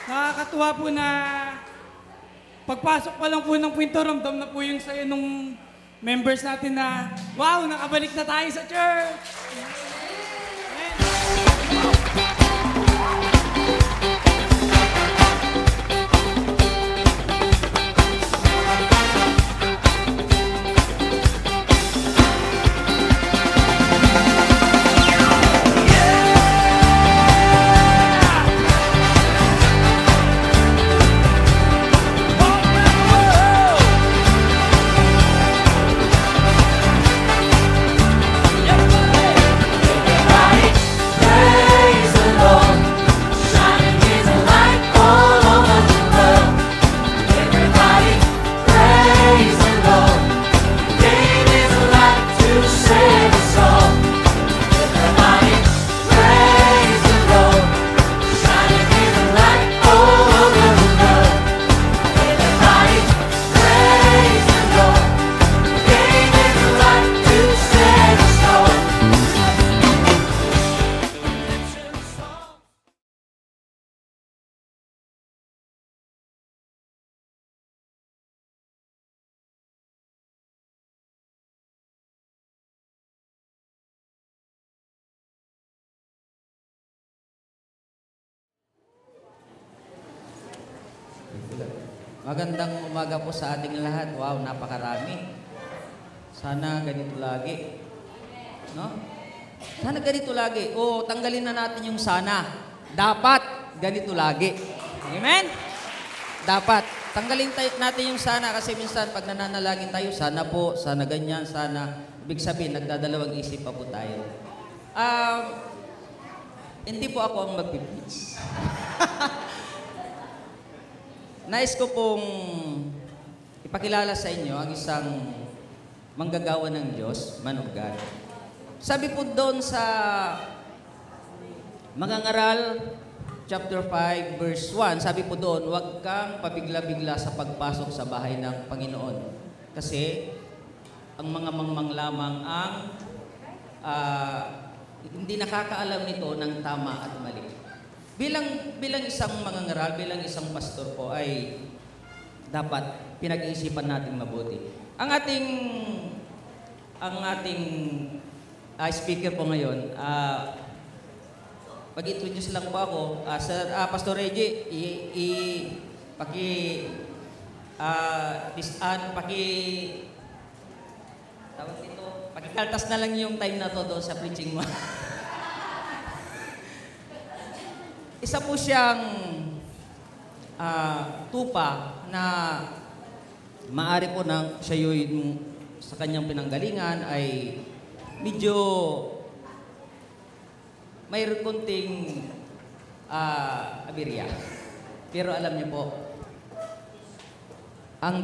Nakakatuwa po na pagpasok pa lang po ng pinto, ramdam na po yung sayo nung members natin na, wow, nakabalik na tayo sa church! Magandang umaga po sa ating lahat. Wow, napakarami. Sana ganito lagi. No? Sana ganito lagi. O, tanggalin na natin yung sana. Dapat ganito lagi. Amen? Dapat. Tanggalin natin yung sana kasi minsan pag nananalangin tayo, sana po, sana ganyan, sana. Ibig sabihin, nagdadalawang isip pa po tayo. Hindi po ako ang magpipitch. Nais ko pong ipakilala sa inyo ang isang manggagawa ng Diyos, man of God. Sabi po doon sa Mga Ngaral, chapter 5, verse 1, sabi po doon, huwag kang pabigla-bigla sa pagpasok sa bahay ng Panginoon. Kasi ang mga mangmang lamang ang hindi nakakaalam nito ng tama at mali. Bilang isang mangangaral, bilang isang pastor po ay dapat pinag-iisipan natin mabuti. Ang ating speaker po ngayon, pag-introduce lang po ako, Sir Pastor Reggie, pakikaltas na lang yung time na to doon sa preaching mo. Isa po siyang tupa na maaari po na siya yung sa kanyang pinanggalingan ay medyo mayroon konting aberya. Pero alam niyo po, ang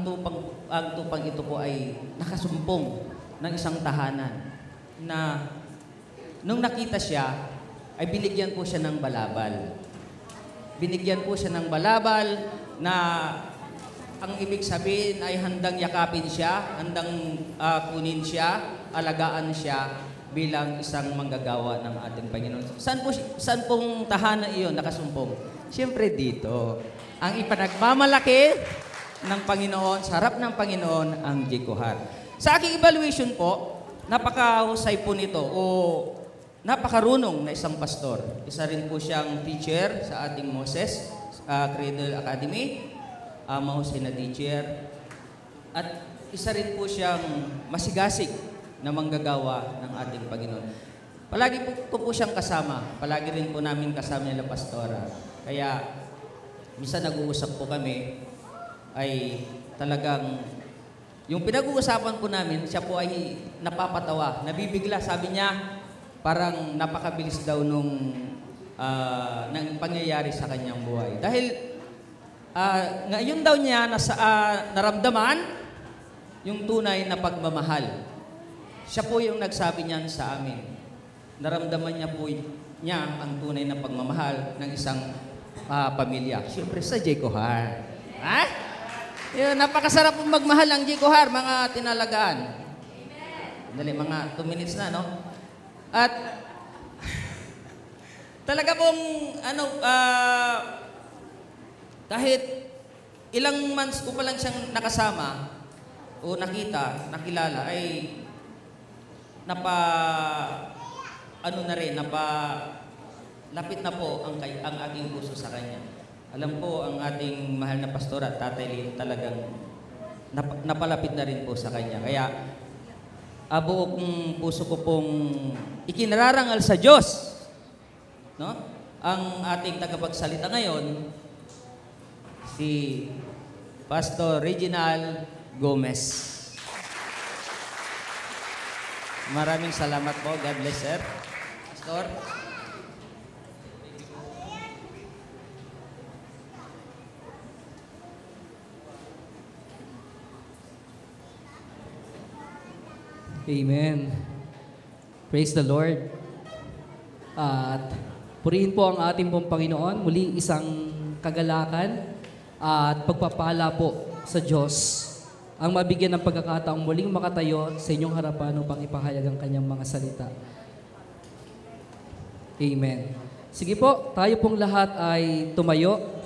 tupang ito po ay nakasumpong ng isang tahanan na nung nakita siya, ay binigyan po siya ng balabal. Binigyan po siya ng balabal na ang ibig sabihin ay handang yakapin siya, handang kunin siya, alagaan siya bilang isang manggagawa ng ating Panginoon. Saan pong tahanan iyon nakasumpong? Siyempre dito. Ang ipanagmamalaki ng Panginoon, sa harap ng Panginoon, ang Jikohar. Sa aking evaluation po, napakahusay po nito o napakarunong na isang pastor. Isa rin po siyang teacher sa ating Moses Cradle Academy. Mahusay na teacher. At isa rin po siyang masigasig na manggagawa ng ating Panginoon. Palagi po siyang kasama. Palagi rin po namin kasama nila pastora. Kaya, minsan nag-uusap po kami, ay talagang, yung pinag-uusapan po namin, siya po ay napapatawa, nabibigla. Sabi niya, parang napakabilis daw nung pangyayari sa kanyang buhay. Dahil ngayon daw niya naramdaman yung tunay na pagmamahal. Siya po yung nagsabi niyan sa amin. Naramdaman niya po niya ang tunay na pagmamahal ng isang pamilya. Siyempre sa Jikohar. Ha? Yun, napakasarap pong magmahal ang Jikohar, mga tinalagaan. Dali, mga 2 minutes na, no? At talaga pong kahit ilang months ko pa lang siyang nakasama o nakilala, ay lapit na po ang aking puso sa kanya. Alam po ang ating mahal na pastor at Tatay Lin talagang napalapit na rin po sa kanya. Kaya buo kong puso ko pong ikinararangal sa Diyos, no? Ang ating tagapagsalita ngayon, si Pastor Reginald Gomez. Maraming salamat po. God bless, sir. Pastor. Amen. Praise the Lord. At purihin po ang ating pong Panginoon. Muli isang kagalakan at pagpapala po sa Diyos ang mabigyan ng pagkakataong muling makatayo sa inyong harapan upang ipahayag ang kanyang mga salita. Amen. Sige po, tayo pong lahat ay tumayo.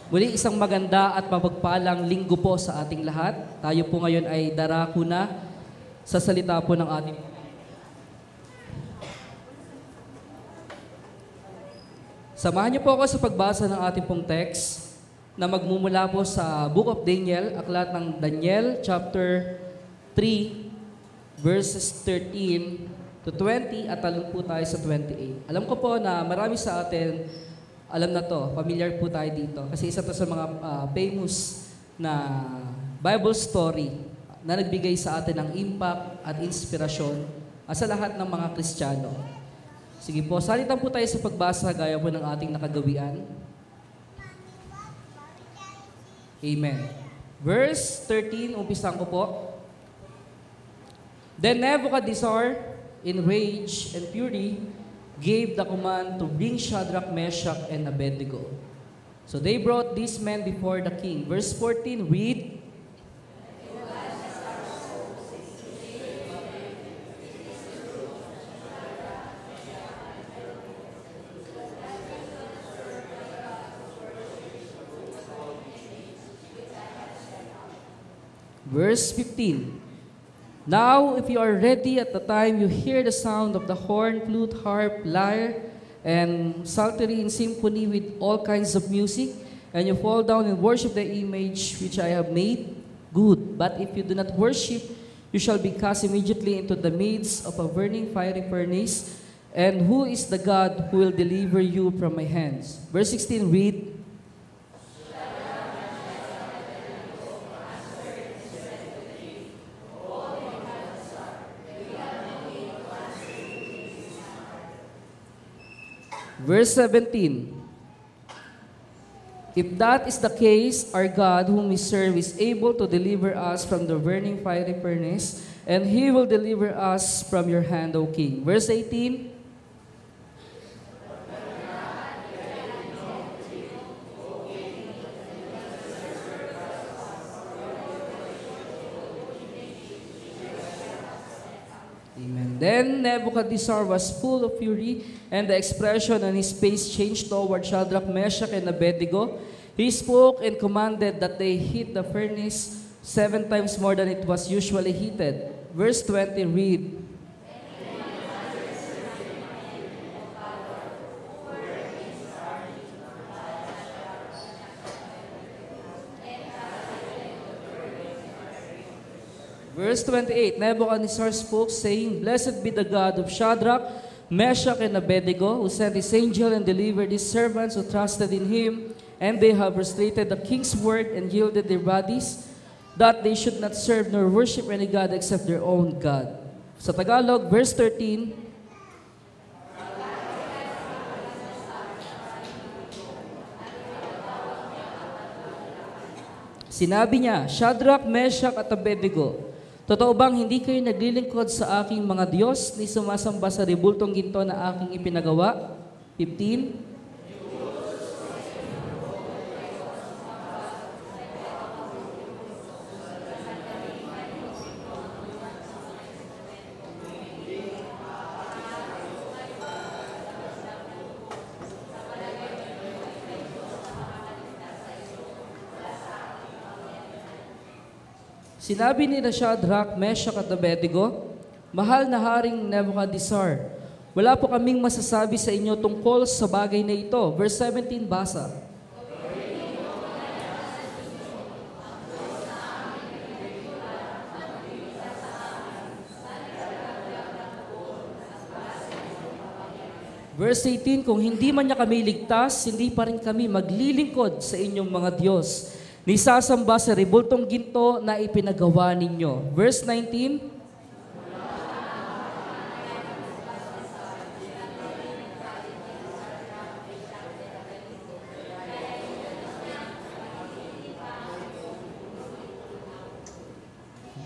Muli isang maganda at mapagpalang linggo po sa ating lahat. Tayo po ngayon ay darako na sa salita po ng ating Samahan niyo po ako sa pagbasa ng ating pong text na magmumula po sa Book of Daniel, aklat ng Daniel chapter 3 verses 13 to 20 at talon po tayo sa 28. Alam ko po na marami sa atin alam na to, familiar po tayo dito kasi isa to sa mga famous na Bible story na nagbigay sa atin ng impact at inspirasyon sa lahat ng mga Kristiyano. Sige po, salitan po tayo sa pagbasa gaya po ng ating nakagawian. Amen. Verse 13, umpisan ko po. Then Nebuchadnezzar, in rage and fury, gave the command to bring Shadrach, Meshach, and Abednego. So they brought these men before the king. Verse 14, read. Verse 15. Now, if you are ready at the time you hear the sound of the horn, flute, harp, lyre, and psaltery in symphony with all kinds of music, and you fall down and worship the image which I have made, good. But if you do not worship, you shall be cast immediately into the midst of a burning fiery furnace. And who is the God who will deliver you from my hands? Verse 16, read. Verse 17, if that is the case, our God whom we serve is able to deliver us from the burning fiery furnace, and He will deliver us from your hand, O King. Verse 18, Amen. Then Nebuchadnezzar was full of fury, and the expression on his face changed toward Shadrach, Meshach, and Abednego. He spoke and commanded that they heat the furnace 7 times more than it was usually heated. Verse 20, read. Verse 28, Nebuchadnezzar spoke, saying, Blessed be the God of Shadrach, Meshach, and Abednego, who sent his angel and delivered his servants who trusted in him, and they have frustrated the king's word and yielded their bodies, that they should not serve nor worship any God except their own God. Sa Tagalog, verse 13, sinabi niya, Shadrach, Meshach, at Abednego, totoo bang hindi kayo naglilingkod sa aking mga Diyos ni sumasamba sa rebultong ginto na aking ipinagawa? 15. Sinabi ni Shadrach, Meshach at Abednego, Mahal na Haring Nebuchadnezzar, wala po kaming masasabi sa inyo tungkol sa bagay na ito. Verse 17, basa. Verse 18, kung hindi man niya kami ligtas, hindi pa rin kami maglilingkod sa inyong mga Diyos. Nisasamba sa rebultong ginto na ipinagawa ninyo. Verse 19,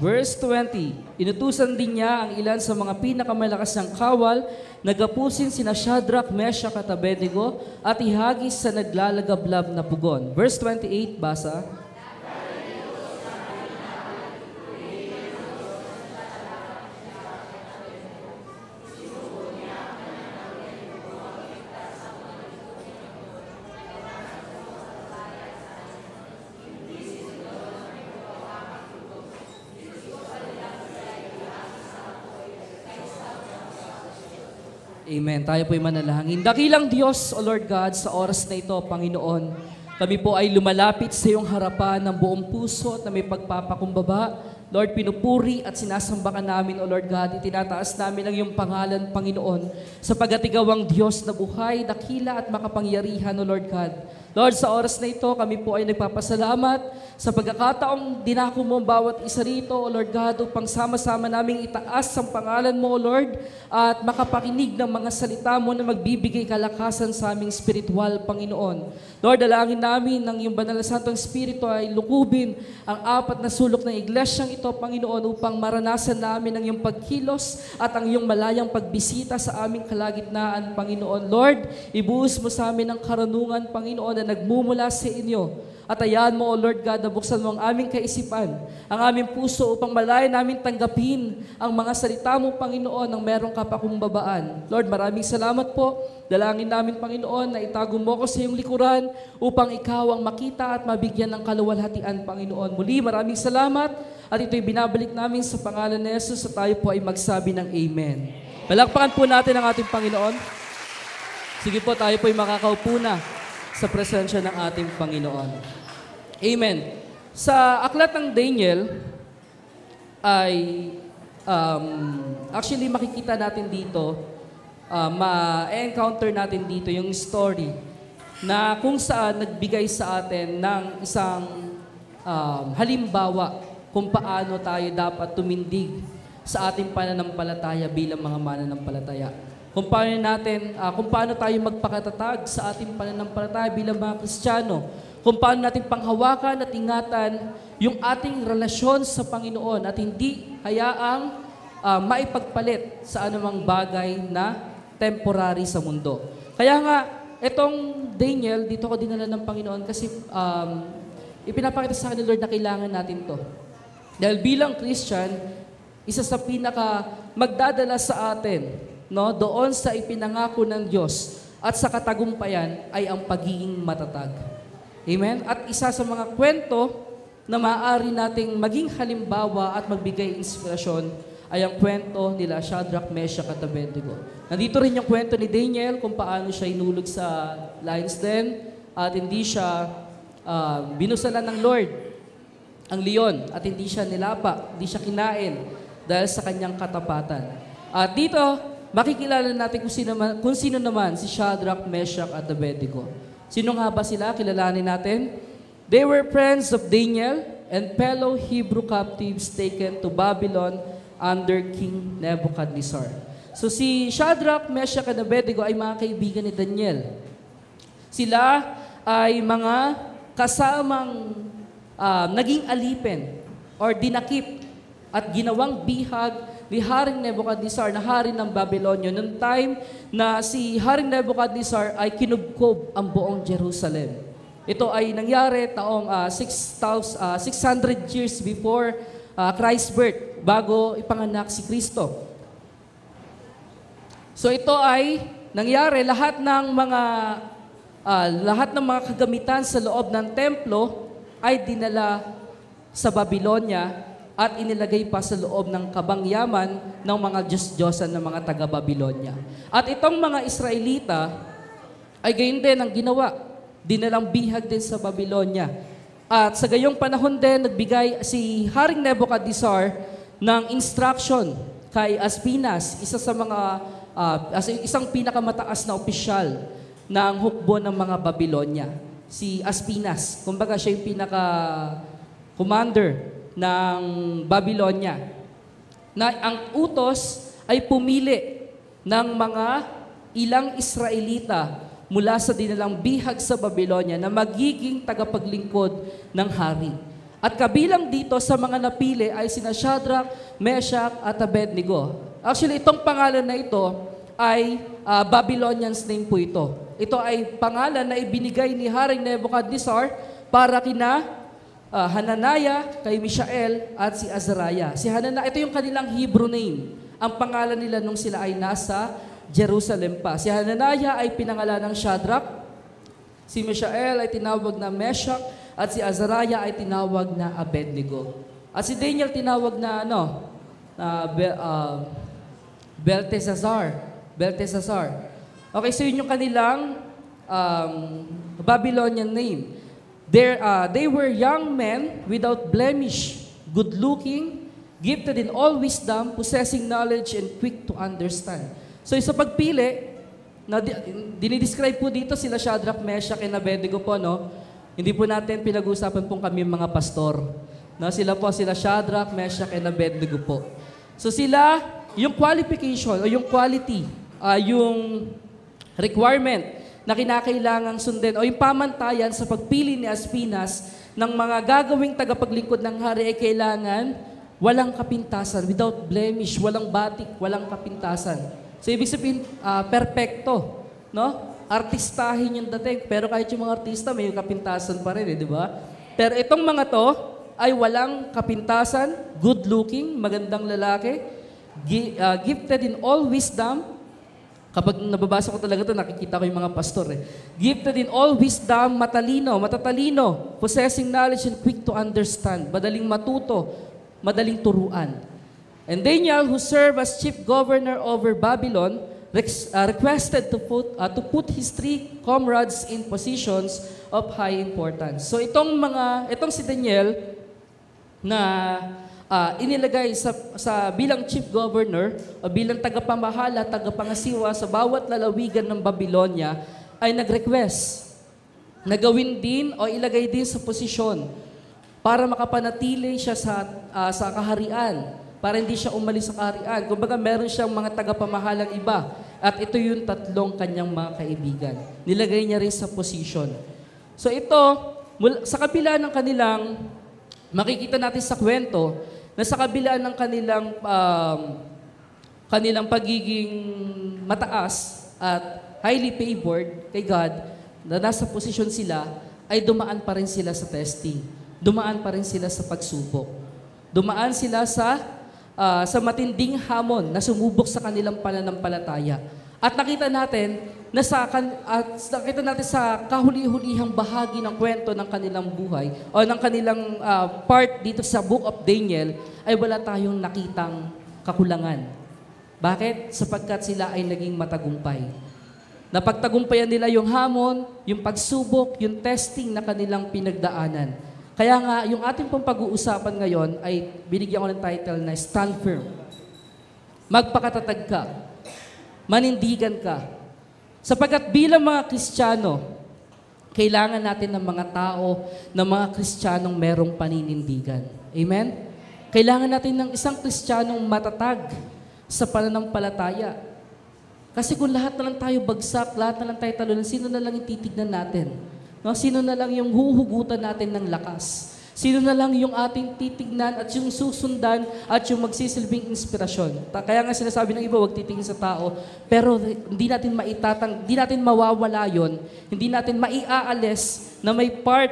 Verse 20, inutusan din niya ang ilan sa mga pinakamalakas ng kawal, nagapusin sina Shadrach, Meshach at Abednego at ihagis sa naglalagablab na pugon. Verse 28, basa. Amen. Tayo po'y manalangin. Dakilang Diyos, O Lord God, sa oras na ito, Panginoon, kami po ay lumalapit sa iyong harapan ng buong puso at na may pagpapakumbaba. Lord, pinupuri at sinasamba ka namin, O Lord God. Itinataas namin ang iyong pangalan, Panginoon, sa pag-atigawang Diyos na buhay, dakila at makapangyarihan, O Lord God. Lord, sa oras na ito, kami po ay nagpapasalamat sa pagkakataong dinako mo ang bawat isa rito, O Lord God, upang sama-sama naming itaas ang pangalan mo, O Lord, at makapakinig ng mga salita mo na magbibigay kalakasan sa aming spiritual, Panginoon. Lord, dalangin namin ng iyong banal na Santong Espiritu ay lukubin ang apat na sulok ng iglesyang ito, Panginoon, upang maranasan namin ang iyong pagkilos at ang iyong malayang pagbisita sa aming kalagitnaan, Panginoon. Lord, ibuhos mo sa amin ang karunungan, Panginoon, na nagmumula sa inyo. At ayan mo, O Lord God, na buksan mo ang aming kaisipan, ang aming puso upang malaya namin tanggapin ang mga salita mo, Panginoon, ng merong kapakumbabaan. Lord, maraming salamat po. Dalangin namin, Panginoon, na itago mo ko sa iyong likuran upang ikaw ang makita at mabigyan ng kaluwalhatian, Panginoon. Muli, maraming salamat at ito'y binabalik namin sa pangalan ni Jesus at tayo po ay magsabi ng Amen. Palakpakan po natin ang ating Panginoon. Sige po, tayo po ay makakaupo na sa presensya ng ating Panginoon. Amen. Sa aklat ng Daniel ay actually makikita natin dito, ma-encounter natin dito yung story na kung saan nagbigay sa atin ng isang halimbawa kung paano tayo dapat tumindig sa ating pananampalataya bilang mga mananampalataya. Kung paano tayo magpakatatag sa ating pananampalataya bilang mga Kristiyano. Kung paano natin panghawakan at ingatan yung ating relasyon sa Panginoon at hindi hayaang maipagpalit sa anumang bagay na temporary sa mundo. Kaya nga, itong Daniel, dito ko dinala ng Panginoon kasi ipinapakita sa akin ni Lord na kailangan natin to. Dahil bilang Christian, isa sa pinaka magdadala sa atin, no, doon sa ipinangako ng Diyos at sa katagumpayan ay ang pagiging matatag. Amen? At isa sa mga kwento na maaari nating maging halimbawa at magbigay inspirasyon ay ang kwento nila Shadrach, Meshach at Abednego. Nandito rin yung kwento ni Daniel kung paano siya inulog sa lion's den at hindi siya binusalan ng Lord, ang leon, at hindi siya nilapa, hindi siya kinain dahil sa kanyang katapatan. At dito, makikilala natin kung sino naman si Shadrach, Meshach at Abednego. Sino nga ba sila? Kilalanin natin. They were friends of Daniel and fellow Hebrew captives taken to Babylon under King Nebuchadnezzar. So si Shadrach, Meshach at Abednego ay mga kaibigan ni Daniel. Sila ay mga kasamang naging alipin or dinakip at ginawang bihag ni Haring Nebuchadnezzar na hari ng Babylonia noong time na si Haring Nebuchadnezzar ay kinubkob ang buong Jerusalem. Ito ay nangyari taong 600 years before Christ's birth, bago ipanganak si Kristo. So ito ay nangyari lahat ng mga kagamitan sa loob ng templo ay dinala sa Babylonia at inilagay pa sa loob ng kabangyaman ng mga Diyos-Diyosan ng mga taga-Babilonya. At itong mga Israelita ay gayon din ang ginawa. Dinalang bihag din sa Babilonya. At sa gayong panahon din, nagbigay si Haring Nebuchadnezzar ng instruction kay Aspinas, isa sa mga isang pinakamataas na opisyal ng hukbo ng mga Babilonya. Si Aspinas, kumbaga siya yung pinaka-commander ng Babilonya. Na ang utos ay pumili ng mga ilang Israelita mula sa dinalang bihag sa Babilonya na magiging tagapaglingkod ng hari. At kabilang dito sa mga napili ay sina Shadrach, Meshach at Abednego. Actually, itong pangalan na ito ay Babylonian's name po ito. Ito ay pangalan na ibinigay ni Haring Nebuchadnezzar para kina Hananiah, kay Mishael at si Azariah. Si Hananiah, ito yung kanilang Hebrew name. Ang pangalan nila nung sila ay nasa Jerusalem pa. Si Hananiah ay pinangalan ng Shadrach, si Mishael ay tinawag na Meshach, at si Azariah ay tinawag na Abednego. At si Daniel tinawag na Belteshazzar. Okay, so yun yung kanilang Babylonian name. They were young men without blemish, good-looking, gifted in all wisdom, possessing knowledge, and quick to understand. So sa pagpili, dinidescribe po dito sila Shadrach, Meshach, and Abednego po, no? Hindi po natin pinag-uusapan po kami mga pastor. No? Sila Shadrach, Meshach, and Abednego po. So sila, yung qualification o yung quality, yung requirement na kinakailangang sundin o yung pamantayan sa pagpili ni Aspinas ng mga gagawing tagapaglingkod ng hari ay kailangan walang kapintasan, without blemish, walang batik, walang kapintasan. So ibig sabihin, perpekto, no? Artistahin yung dating, pero kahit yung mga artista may kapintasan pa rin, di ba? Pero itong mga to ay walang kapintasan, good-looking, magandang lalaki, gifted in all wisdom. Kapag nababasa ko talaga ito, nakikita ko yung mga pastor. Gifted in all wisdom, matatalino, possessing knowledge and quick to understand, madaling matuto, madaling turuan. And Daniel, who served as chief governor over Babylon, requested to put his 3 comrades in positions of high importance. So itong si Daniel na inilagay sa bilang chief governor o bilang tagapamahala, tagapangasiwa sa bawat lalawigan ng Babylonia ay nag-request na gawin din o ilagay din sa posisyon para makapanatili siya sa kaharian, para hindi siya umalis sa kaharian. Kumbaga meron siyang mga tagapamahalang iba at ito yung 3 kanyang mga kaibigan. Nilagay niya rin sa posisyon. So ito, sa kabila ng kanilang, makikita natin sa kwento, na sa kabila ng kanilang pagiging mataas at highly favored kay God, na nasa posisyon sila, ay dumaan pa rin sila sa testing. Dumaan pa rin sila sa pagsubok. Dumaan sila sa matinding hamon na sumubok sa kanilang pananampalataya. At nakita natin sa kahuli-hulihang bahagi ng kwento ng kanilang buhay o ng kanilang part dito sa Book of Daniel ay wala tayong nakitang kakulangan. Bakit? Sapagkat sila ay naging matagumpay. Napagtagumpayan nila yung hamon, yung pagsubok, yung testing na kanilang pinagdaanan. Kaya nga, yung ating pong pag-uusapan ngayon ay binigyan ko ng title na Stand Firm. Magpakatatag ka. Manindigan ka. Sapagkat bilang mga Kristiyano, kailangan natin ng mga tao, ng mga Kristiyanong merong paninindigan. Amen? Kailangan natin ng isang Kristiyanong matatag sa pananampalataya. Kasi kung lahat na lang tayo bagsak, lahat na lang tayo talunan, sino na lang yung titignan natin? No? Sino na lang yung huhugutan natin ng lakas? Sino na lang yung ating titignan at yung susundan at yung magsisilbing inspirasyon? Kaya nga sinasabi ng iba, huwag titingin sa tao, pero hindi natin mawawala yon, hindi natin maiaalis na may part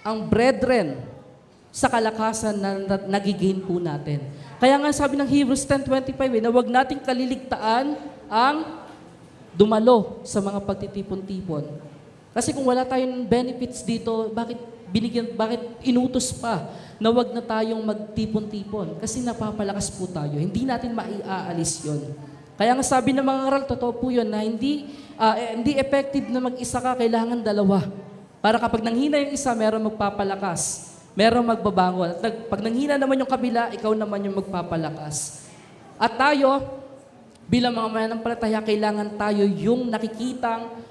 ang brethren sa kalakasan na nagigain po natin. Kaya nga sabi ng Hebrews 10:25, na huwag nating kaliligtaan ang dumalo sa mga pagtitipon-tipon. Kasi kung wala tayong benefits dito, bakit bakit inutos pa na wag na tayong magtipon-tipon? Kasi napapalakas po tayo. Hindi natin maiaalis yon. Kaya nga sabi ng mga ngaral, totoo po yun, na hindi effective na mag-isa ka, kailangan dalawa. Para kapag nanghina yung isa, meron magpapalakas. Meron magbabangon. At pag nanghina naman yung kabila, ikaw naman yung magpapalakas. At tayo, bilang mga mananampalataya, kailangan tayo yung nakikitang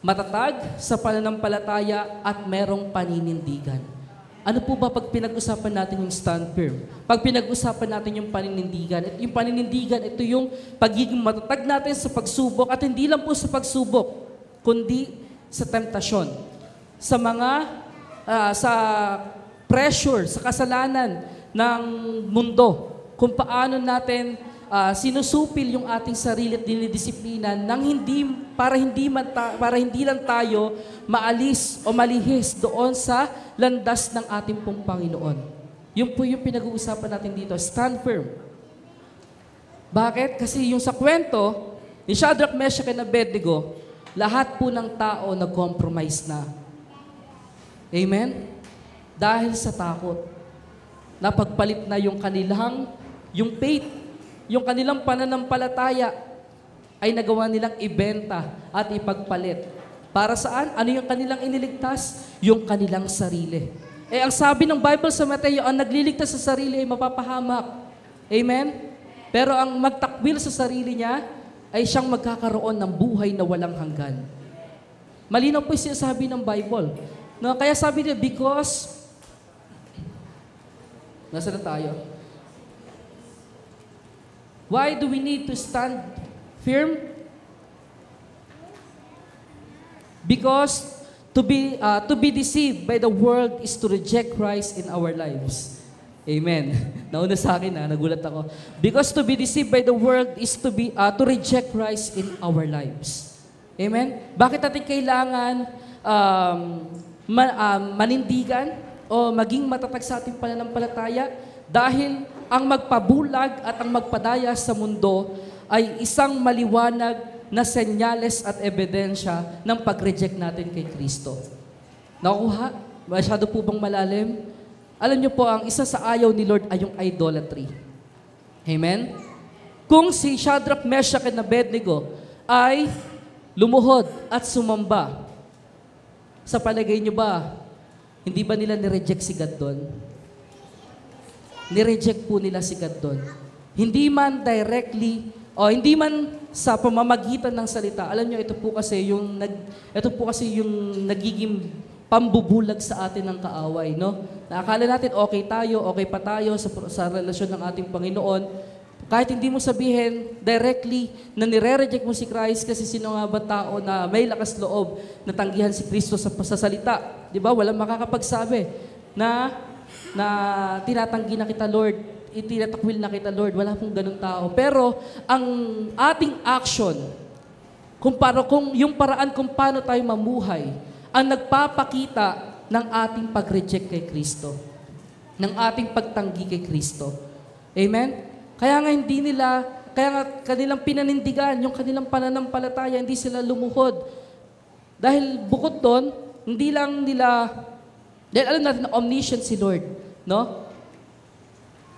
matatag sa pananampalataya at merong paninindigan. Ano po ba pag pinag-usapan natin yung stand firm? Pag pinag-usapan natin yung paninindigan, ito yung pagiging matatag natin sa pagsubok at hindi lang po sa pagsubok, kundi sa temptasyon. Sa mga, sa pressure, sa kasalanan ng mundo, kung paano natin sinusupil yung ating sarili at dinidisiplina nang para hindi lang tayo maalis o malihis doon sa landas ng ating pong Panginoon. Yun po yung pinag-uusapan natin dito, stand firm. Bakit? Kasi yung sa kwento ni Shadrach, Meshach, and Abednego, lahat po ng tao nag-compromise na. Amen? Dahil sa takot. Napagpalit na yung faith, yung kanilang pananampalataya ay nagawa nilang ibenta at ipagpalit. Para saan? Ano yung kanilang iniligtas? Yung kanilang sarili. Ang sabi ng Bible sa Mateo, ang nagliligtas sa sarili ay mapapahamak. Amen? Pero ang magtakwil sa sarili niya ay siyang magkakaroon ng buhay na walang hanggan. Malinaw po yung sinasabi ng Bible. No, kaya sabi niya, because, nasa na tayo? Why do we need to stand firm? Because to be deceived by the world is to reject Christ in our lives. Amen. Nauna sa akin nagulat ako. Because to be deceived by the world is to reject Christ in our lives. Amen. Bakit natin kailangan manindigan o maging matatag sa ating pananampalataya? Dahil ang magpabulag at ang magpadaya sa mundo ay isang maliwanag na senyales at ebidensya ng pag-reject natin kay Kristo. Nakuha? Masyado po bang malalim? Alam niyo po, ang isa sa ayaw ni Lord ay yung idolatry. Amen? Kung si Shadrach, Meshach, and Abednego ay lumuhod at sumamba, sa palagay niyo ba, hindi ba nila nireject si God doon? Nireject po nila si God doon. Hindi man directly, o hindi man sa pamamagitan ng salita. Alam niyo, ito po kasi yung nagiging pambubulag sa atin ng kaaway, no? Naakala natin okay pa tayo sa relasyon ng ating Panginoon. Kahit hindi mo sabihin directly na nire-reject mo si Christ, kasi sino nga ba tao na may lakas loob na tanggihan si Kristo sa salita? Di ba? Walang makakapagsabi na tinatanggi na kita, Lord, itinatakwil na kita, Lord. Wala pong ganun tao. Pero ang ating action, kung yung paraan kung paano tayo mamuhay, ang nagpapakita ng ating pag-reject kay Kristo, ng ating pagtanggi kay Kristo. Amen? Kaya nga kanilang pinanindigan, yung kanilang pananampalataya, hindi sila lumuhod. Dahil bukod doon, dahil alam natin na omniscient si Lord, no?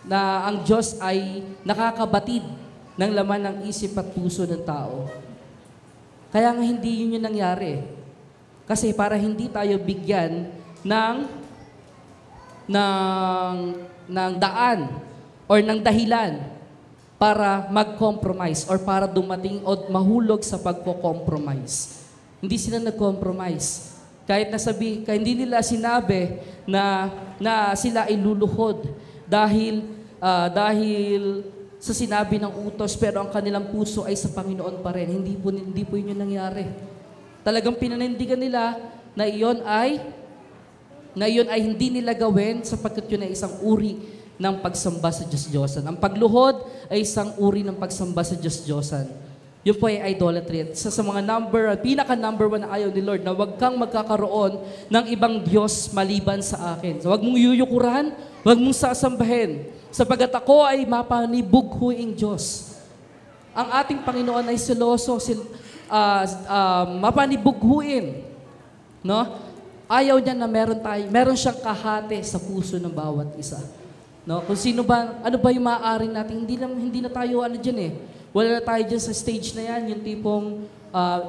Na ang Diyos ay nakakabatid ng laman ng isip at puso ng tao. Kaya nga hindi yun yung nangyari. Kasi para hindi tayo bigyan ng daan or ng dahilan para mag-compromise or para dumating o mahulog sa pagko-compromise. Hindi sila nag-compromise. Kahit hindi nila sinabi na sila ay luluhod dahil sa sinabi ng utos, pero ang kanilang puso ay sa Panginoon pa rin. Hindi po yun yung nangyari. Talagang pinanindigan nila na iyon ay hindi nila gawin sapagkat yun ay isang uri ng pagsamba sa Diyos-Diyosan. Ang pagluhod ay isang uri ng pagsamba sa Diyos-Diyosan. Yun po ay idolatry. Sa mga pinaka-number 1 na ayaw ni Lord, na huwag kang magkakaroon ng ibang Diyos maliban sa akin. So, huwag mong yuyukuran, huwag mong sasambahin, sapagat ako ay mapanibughuing Diyos. Ang ating Panginoon ay seloso, mapanibughuin. No? ayaw niya na meron siyang kahati sa puso ng bawat isa. No? Kung sino ba, ano ba yung maaaring natin, hindi na tayo dyan eh. Wala na tayo dyan sa stage na yan, yung tipong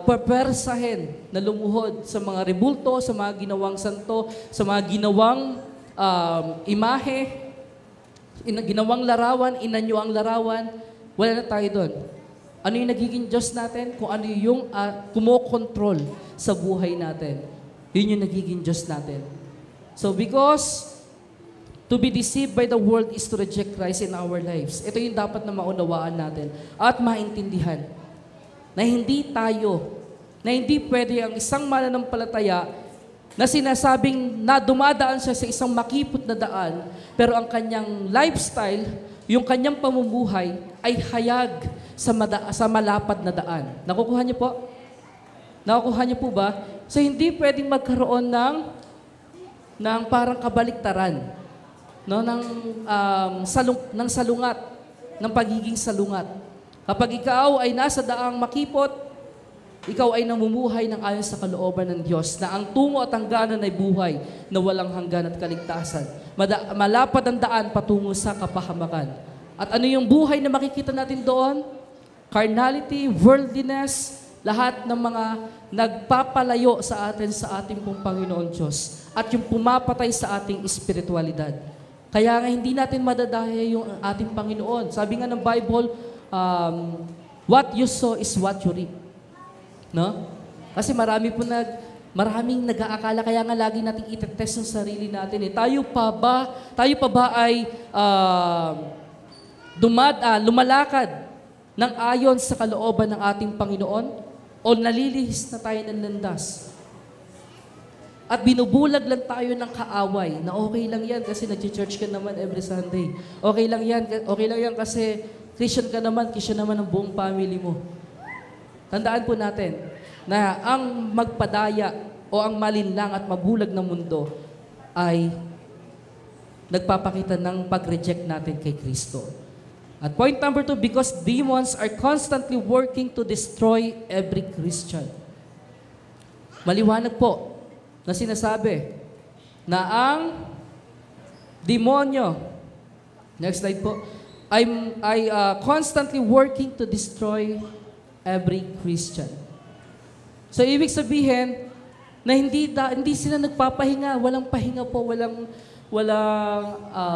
perpersahin na lumuhod sa mga rebulto, sa mga ginawang santo, sa mga ginawang imahe, ginawang larawan, inanyo ang larawan, wala na tayo doon. Ano yung nagiging Diyos natin? Kung ano yung kumokontrol sa buhay natin. Yun yung nagiging Diyos natin. So because to be deceived by the world is to reject Christ in our lives. Ito yung dapat na maunawaan natin at maintindihan. Na hindi pwede ang isang mananampalataya na sinasabing na dumadaan siya sa isang makipot na daan, pero ang kanyang lifestyle, yung kanyang pamumuhay ay hayag sa malapad na daan. Nakukuha niyo po? Nakukuha niyo po ba? So hindi pwedeng magkaroon ng parang kabaliktaran, no, ng salungat, ng pagiging salungat. Kapag ikaw ay nasa daang makipot, ikaw ay namumuhay ng ayon sa kalooban ng Diyos, na ang tungo at hangganan ay buhay na walang hanggan at kaligtasan. Malapad ang daan patungo sa kapahamakan. At ano yung buhay na makikita natin doon? Carnality, worldliness, lahat ng mga nagpapalayo sa atin sa ating pong Panginoon Diyos at yung pumapatay sa ating espiritualidad. Kaya nga hindi natin madadaya yung ating Panginoon. Sabi nga ng Bible, what you sow is what you reap. No? Kasi maraming nag-aakala, kaya nga lagi nating itetest ng sarili natin. Tayo pa ba ay lumalakad ng ayon sa kalooban ng ating Panginoon o nalilihis na tayo ng landas? At binubulag lang tayo ng kaaway na okay lang yan kasi nag-church ka naman every Sunday. Okay lang yan kasi Christian ka naman, Christian naman ang buong family mo. Tandaan po natin na ang magpadaya o ang malinlang at mabulag na mundo ay nagpapakita ng pag-reject natin kay Kristo. At point number 2, because demons are constantly working to destroy every Christian. Maliwanag po na sinasabi na ang demonyo, next slide po, ay constantly working to destroy every Christian. So, ibig sabihin na hindi sila nagpapahinga, walang pahinga po, walang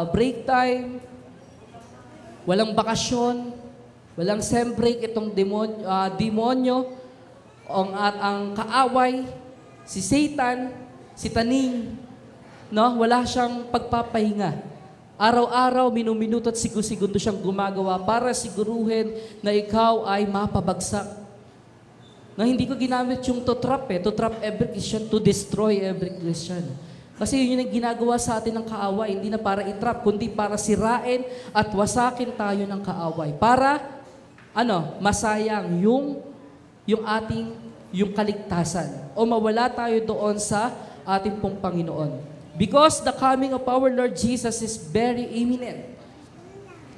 break time, walang bakasyon, walang sem break itong demonyo, ang kaaway, si Satan, si Taning, no? Wala siyang pagpapahinga. Araw-araw, minuminuto at segundo siyang gumagawa para siguruhin na ikaw ay mapabagsak. Na hindi ko ginamit yung to trap every Christian, to destroy every Christian. Kasi yun yung ginagawa sa atin ng kaaway, hindi na para i-trap, kundi para sirain at wasakin tayo ng kaaway. Para, masayang yung kaligtasan. O mawala tayo doon sa ating pong Panginoon. Because the coming of our Lord Jesus is very imminent.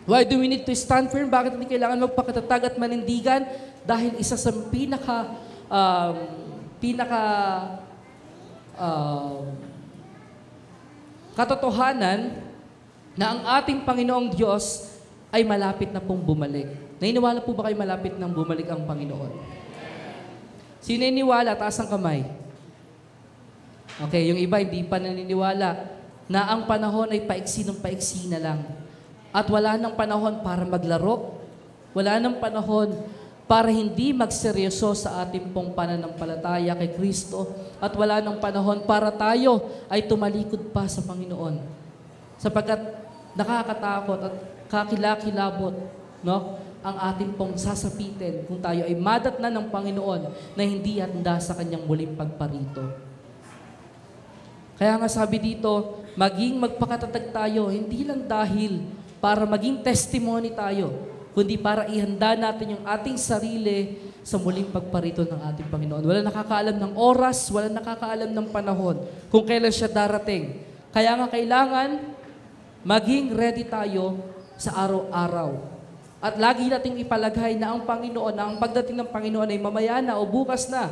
Why do we need to stand firm? Bakit hindi kailangan magpakatatag at manindigan? Dahil isa sa katotohanan na ang ating Panginoong Diyos ay malapit na pong bumalik. Naniniwala po ba kayo malapit nang bumalik ang Panginoon? Sino naniniwala? Taas ang kamay. Okay, yung iba hindi pa naniniwala na ang panahon ay paiksi ng paiksi na lang. At wala nang panahon para maglaro. Wala nang panahon para hindi magseryoso sa ating pong pananampalataya kay Kristo. At wala nang panahon para tayo ay tumalikod pa sa Panginoon. Sapagkat nakakatakot at kakilakilabot, no, ang ating pong sasapitin kung tayo ay madatnan ng Panginoon na hindi handa sa kanyang muling pagparito. Kaya nga sabi dito, magpakatatag tayo, hindi lang dahil para maging testimony tayo, kundi para ihanda natin yung ating sarili sa muling pagparito ng ating Panginoon. Wala nakakaalam ng oras, wala nakakaalam ng panahon kung kailan siya darating. Kaya nga kailangan maging ready tayo sa araw-araw. At lagi nating ipalagay na ang Panginoon, na ang pagdating ng Panginoon ay mamaya na o bukas na.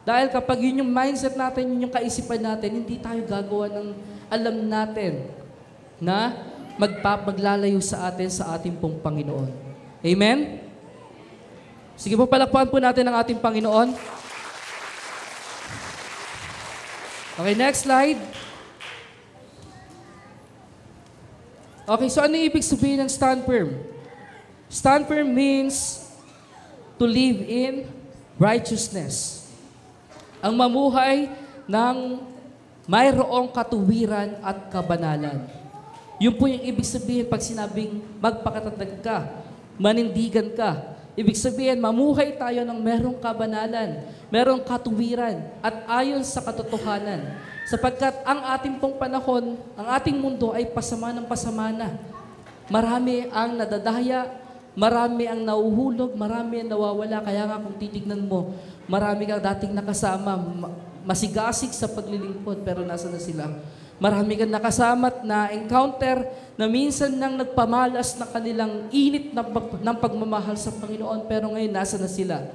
Dahil kapag yun yung mindset natin, yun yung kaisipan natin, hindi tayo gagawa ng alam natin na maglalayo sa atin sa ating pong Panginoon. Amen? Sige po, palakpakan po natin ang ating Panginoon. Okay, next slide. Okay, so ano yung ibig sabihin ng stand firm? Stand firm means to live in righteousness. Ang mamuhay ng mayroong katuwiran at kabanalan. Yun po yung ibig sabihin pag sinabing magpakatatag ka, manindigan ka. Ibig sabihin, mamuhay tayo ng merong kabanalan, merong katuwiran, at ayon sa katotohanan. Sapagkat ang ating pong panahon, ang ating mundo ay pasama ng pasama na. Marami ang nadadaya, marami ang nauhulog, marami ang nawawala. Kaya nga kung titignan mo, marami kang dating nakasama, masigasig sa paglilingkod, pero nasa na sila? Marami kang nakasama na encounter na minsan nang nagpamalas na kanilang init ng pagmamahal sa Panginoon, pero ngayon nasa na sila?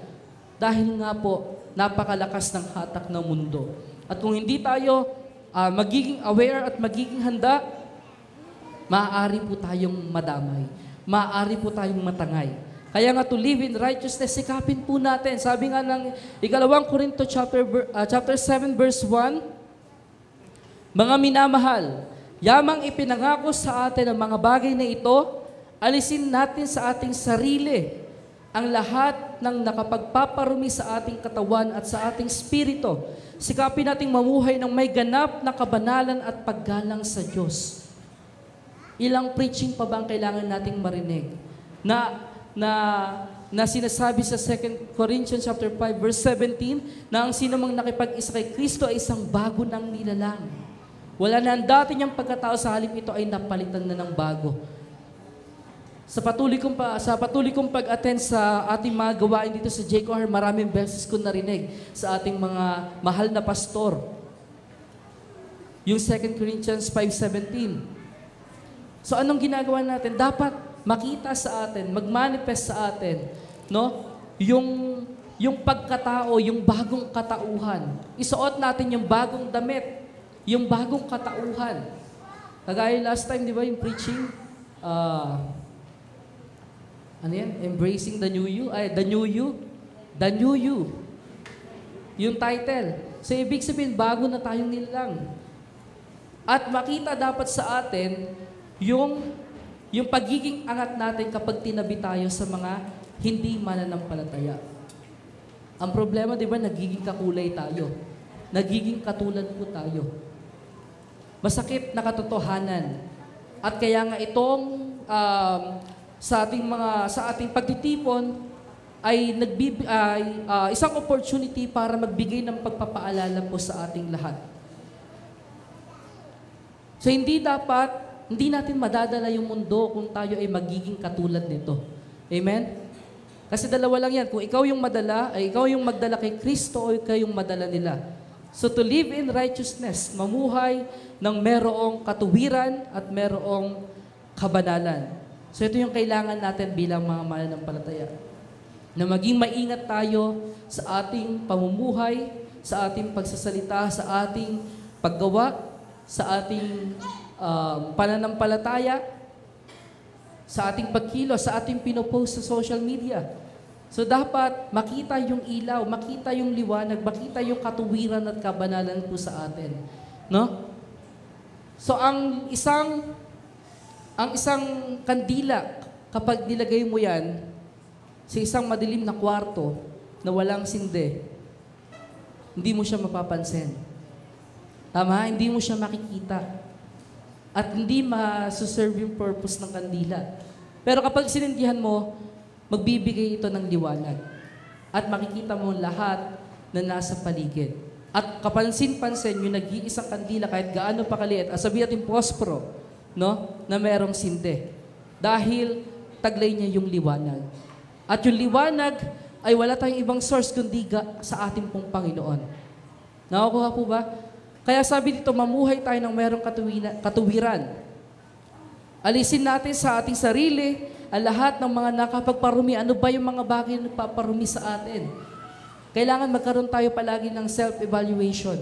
Dahil nga po, napakalakas ng hatak ng mundo. At kung hindi tayo magiging aware at magiging handa, maaari po tayong madamay. Maaari po tayong matangay. Kaya nga to live in righteousness, sikapin po natin. Sabi nga ng 2 Corinto chapter 7 verse 1, mga minamahal, yamang ipinangako sa atin ang mga bagay na ito, alisin natin sa ating sarili ang lahat ng nakapagpaparumi sa ating katawan at sa ating spirito. Sikapin nating mamuhay ng may ganap na kabanalan at paggalang sa Diyos. Ilang preaching pa ba ang kailangan nating marinig? Na sinasabi sa 2 Corinthians chapter 5 verse 17 na ang sinumang nakipag-isa kay Kristo ay isang bago ng nilalang. Wala na ang dati niyang pagkatao, sa halip ito ay napalitan na ng bago. Sa patuloy kong pag-attend sa ating mga gawain dito sa JCOR, maraming beses ko narinig sa ating mga mahal na pastor. Yung 2 Corinthians 5:17. So anong ginagawa natin? Dapat makita sa atin, mag-manifest sa atin, no? Yung pagkatao, yung bagong katauhan. Isuot natin yung bagong damit, yung bagong katauhan. Kagaya last time, di ba, yung preaching, ano yan? Embracing the new you? The new you? The new you. Yung title. So, ibig sabihin, bago na tayong nilalang. At makita dapat sa atin yung pagiging angat natin kapag tinabi tayo sa mga hindi mananampalataya. Ang problema, di ba, nagiging kakulay tayo. Nagiging katulad po tayo. Masakit na katotohanan. At kaya nga itong sa ating pagtitipon ay isang opportunity para magbigay ng pagpapaalala po sa ating lahat. So hindi natin madadala yung mundo kung tayo ay magiging katulad nito. Amen? Kasi dalawa lang yan. Kung ikaw yung madala, ay ikaw yung magdala kay Kristo o ikaw yung madala nila. So to live in righteousness, mamuhay ng merong katuwiran at merong kabanalan. So ito yung kailangan natin bilang mga mananampalataya. Na maging maingat tayo sa ating pamumuhay, sa ating pagsasalita, sa ating paggawa, sa ating pananampalataya, sa ating pagkilos, sa ating pinopost sa social media. So dapat makita yung ilaw, makita yung liwanag, makita yung katuwiran at kabanalan po sa atin. No? So ang isang kandila, kapag nilagay mo yan sa isang madilim na kwarto na walang sinde, hindi mo siya mapapansin. Tama? Hindi mo siya makikita. At hindi ma-serve yung purpose ng kandila. Pero kapag sinindihan mo, magbibigay ito ng liwanag. At makikita mo lahat na nasa paligid. At kapansin-pansin yung nag-iisang kandila kahit gaano pa kaliit, sabihin natin pospro, no? Na merong sinde. Dahil taglay niya yung liwanag. At yung liwanag ay wala tayong ibang source kundi sa ating pong Panginoon. Nakukuha po ba? Kaya sabi dito, mamuhay tayo ng merong katuwiran. Alisin natin sa ating sarili ang lahat ng mga nakapagparumi. Ano ba yung mga bagay na nagpaparumi sa atin? Kailangan magkaroon tayo palagi ng self-evaluation.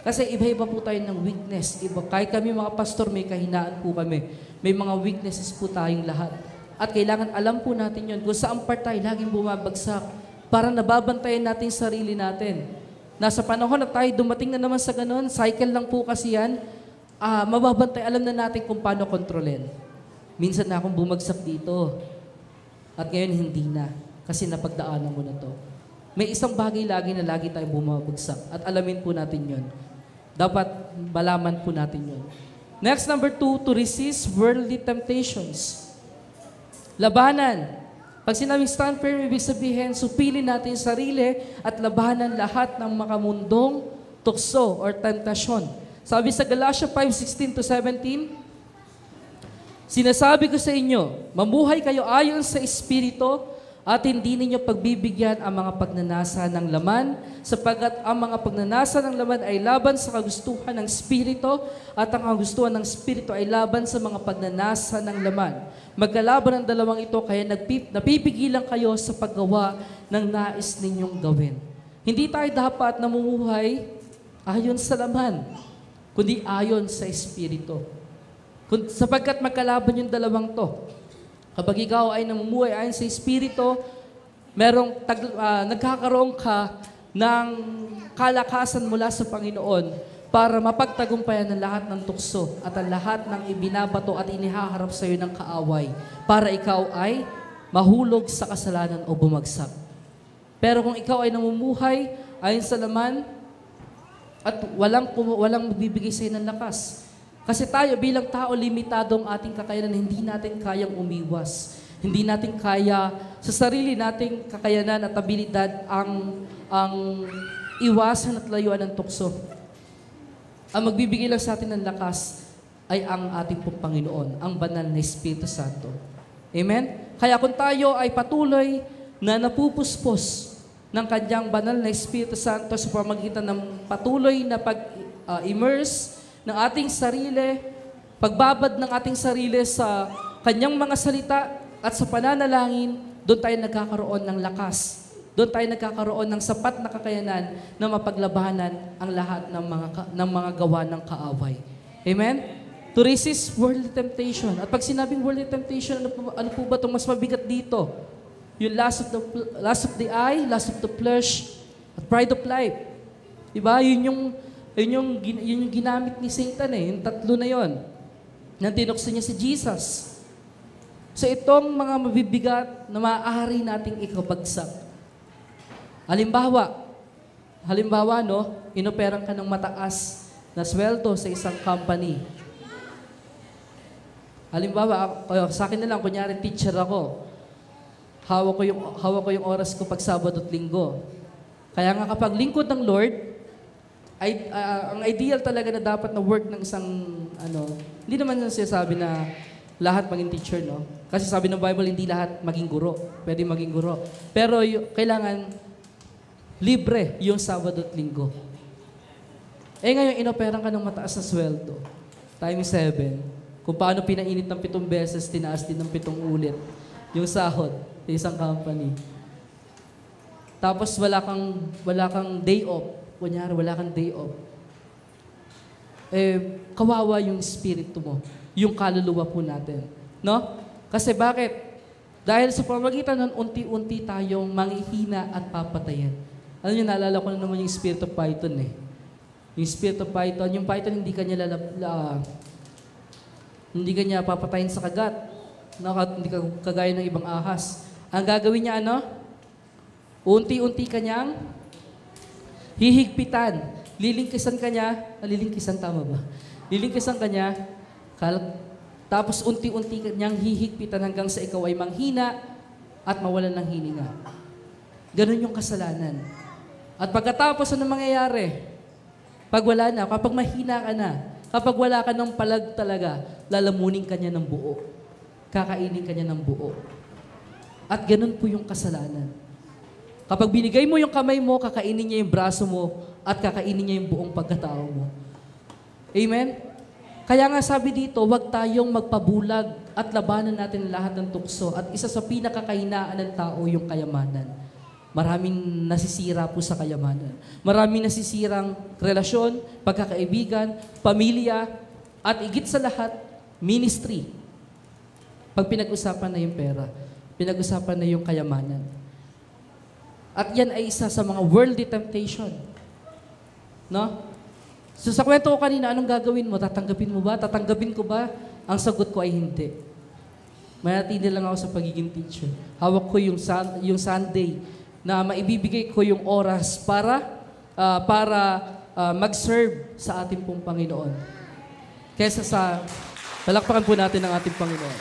Kasi iba-iba po tayo ng weakness. Kahit kami mga pastor, may kahinaan po kami. May mga weaknesses po tayong lahat. At kailangan alam po natin yun. Kung saan part tayo laging bumabagsak, para nababantayan natin sarili natin. Nasa panahon na tayo dumating na naman sa ganun, cycle lang po kasi yan, mababantay, alam na natin kung paano kontrolin. Minsan na akong bumagsak dito. At ngayon hindi na. Kasi napagdaanan mo na to. May isang bagay lagi na lagi tayong bumabagsak. At alamin po natin yun. Dapat malaman po natin yun. Next, number 2, to resist worldly temptations. Labanan. Pag sinabing stand firm, ibig sabihin, supilin natin yung sarili at labanan lahat ng makamundong tukso or tentasyon. Sabi sa Galatia 5:16-17, sinasabi ko sa inyo, mamuhay kayo ayon sa Espiritu at hindi ninyo pagbibigyan ang mga pagnanasa ng laman, sapagkat ang mga pagnanasa ng laman ay laban sa kagustuhan ng Espiritu at ang kagustuhan ng Espiritu ay laban sa mga pagnanasa ng laman. Magkalaban ang dalawang ito, kaya napipigilan kayo sa paggawa ng nais ninyong gawin. Hindi tayo dapat namumuhay ayon sa laman, kundi ayon sa Espiritu. Sapagkat magkalaban yung dalawang to. Kapag ikaw ay namumuhay ayon sa Espiritu, nagkakaroon ka ng kalakasan mula sa Panginoon para mapagtagumpayan ang lahat ng tukso at ang lahat ng ibinabato at inihaharap sa iyo ng kaaway para ikaw ay mahulog sa kasalanan o bumagsak. Pero kung ikaw ay namumuhay ayon sa laman at walang magbibigay sa iyo ng lakas, kasi tayo bilang tao, limitado ang ating kakayanan, hindi natin kayang umiwas. Hindi natin kaya, sa sarili nating kakayanan at abilidad ang iwasan at layuan ng tukso. Ang magbibigay lang sa atin ng lakas ay ang ating pong Panginoon, ang banal na Espiritu Santo. Amen? Kaya kung tayo ay patuloy na napupuspos ng Kanyang banal na Espiritu Santo sa pamamagitan ng patuloy na pag-immerse ng ating sarili, pagbabad ng ating sarili sa Kanyang mga salita at sa pananalangin, doon tayo nagkakaroon ng lakas. Doon tayo nagkakaroon ng sapat na kakayanan na mapaglabanan ang lahat ng mga gawa ng kaaway. Amen? To resist worldly temptation. At pag sinabing worldly temptation, ano po ba itong mas mabigat dito? Yung lust of the eye, lust of the flesh, at pride of life. Diba? Yun yung ginamit ni Satan eh, yung tatlo na yon. Nang tinukso niya si Jesus. So itong mga mabibigat na maaari nating ikabagsak. Halimbawa, no, inoperang ka ng mataas na sweldo sa isang company. Halimbawa, sa akin na lang, kunyari teacher ako. Hawak ko yung oras ko pag Sabado at Linggo. Kaya nga kapag lingkod ng Lord, ang ideal talaga na dapat na work ng isang, hindi naman sinasabi na lahat maging teacher, no? Kasi sabi ng Bible, hindi lahat maging guro. Pwede maging guro. Pero kailangan libre yung Sabado at Linggo. Ngayon, inoperang ka ng mataas na sweldo. Times 7. Kung paano pinainit ng 7 beses, tinaas din ng 7 ulit yung sahod sa isang company. Tapos wala kang day off. Kunyari, wala kang day off. Kawawa yung espiritu mo, yung kaluluwa po natin. No? Kasi bakit? Dahil sa pamamagitan nun, unti-unti tayong manghihina at papatayan. Alam niyo, naalala ko na naman yung spirit of Python eh. Yung spirit of Python, yung Python hindi kanya papatayin sa kagat. Hindi kagaya ng ibang ahas. Ang gagawin niya unti-unti kanyang hihigpitan. Lilingkisan kanya, tapos unti-unti kanyang hihigpitan hanggang sa ikaw ay manghina at mawalan ng hininga. Ganun yung kasalanan. At pagkatapos, ano mangyayari? Kapag mahina ka na, kapag wala ka ng palag talaga, lalamunin ka niya ng buo. Kakainin ka niya ng buo. At ganun po yung kasalanan. Kapag binigay mo yung kamay mo, kakainin niya yung braso mo at kakainin niya yung buong pagkatao mo. Amen? Kaya nga sabi dito, huwag tayong magpabulag at labanan natin lahat ng tukso. At isa sa pinakakahinaan ng tao, yung kayamanan. Maraming nasisira po sa kayamanan. Maraming nasisirang relasyon, pagkakaibigan, pamilya, at higit sa lahat, ministry. Pag pinag-usapan na yung pera, pinag-usapan na yung kayamanan. At yan ay isa sa mga worldly temptation. No? So sa kwento ko kanina, anong gagawin mo? Tatanggapin mo ba? Tatanggapin ko ba? Ang sagot ko ay hindi. Manatili lang ako sa pagiging teacher. Hawak ko yung Sunday na maibibigay ko yung oras para mag-serve sa ating pong Panginoon. Kesa sa, palakpakan po natin ang ating Panginoon.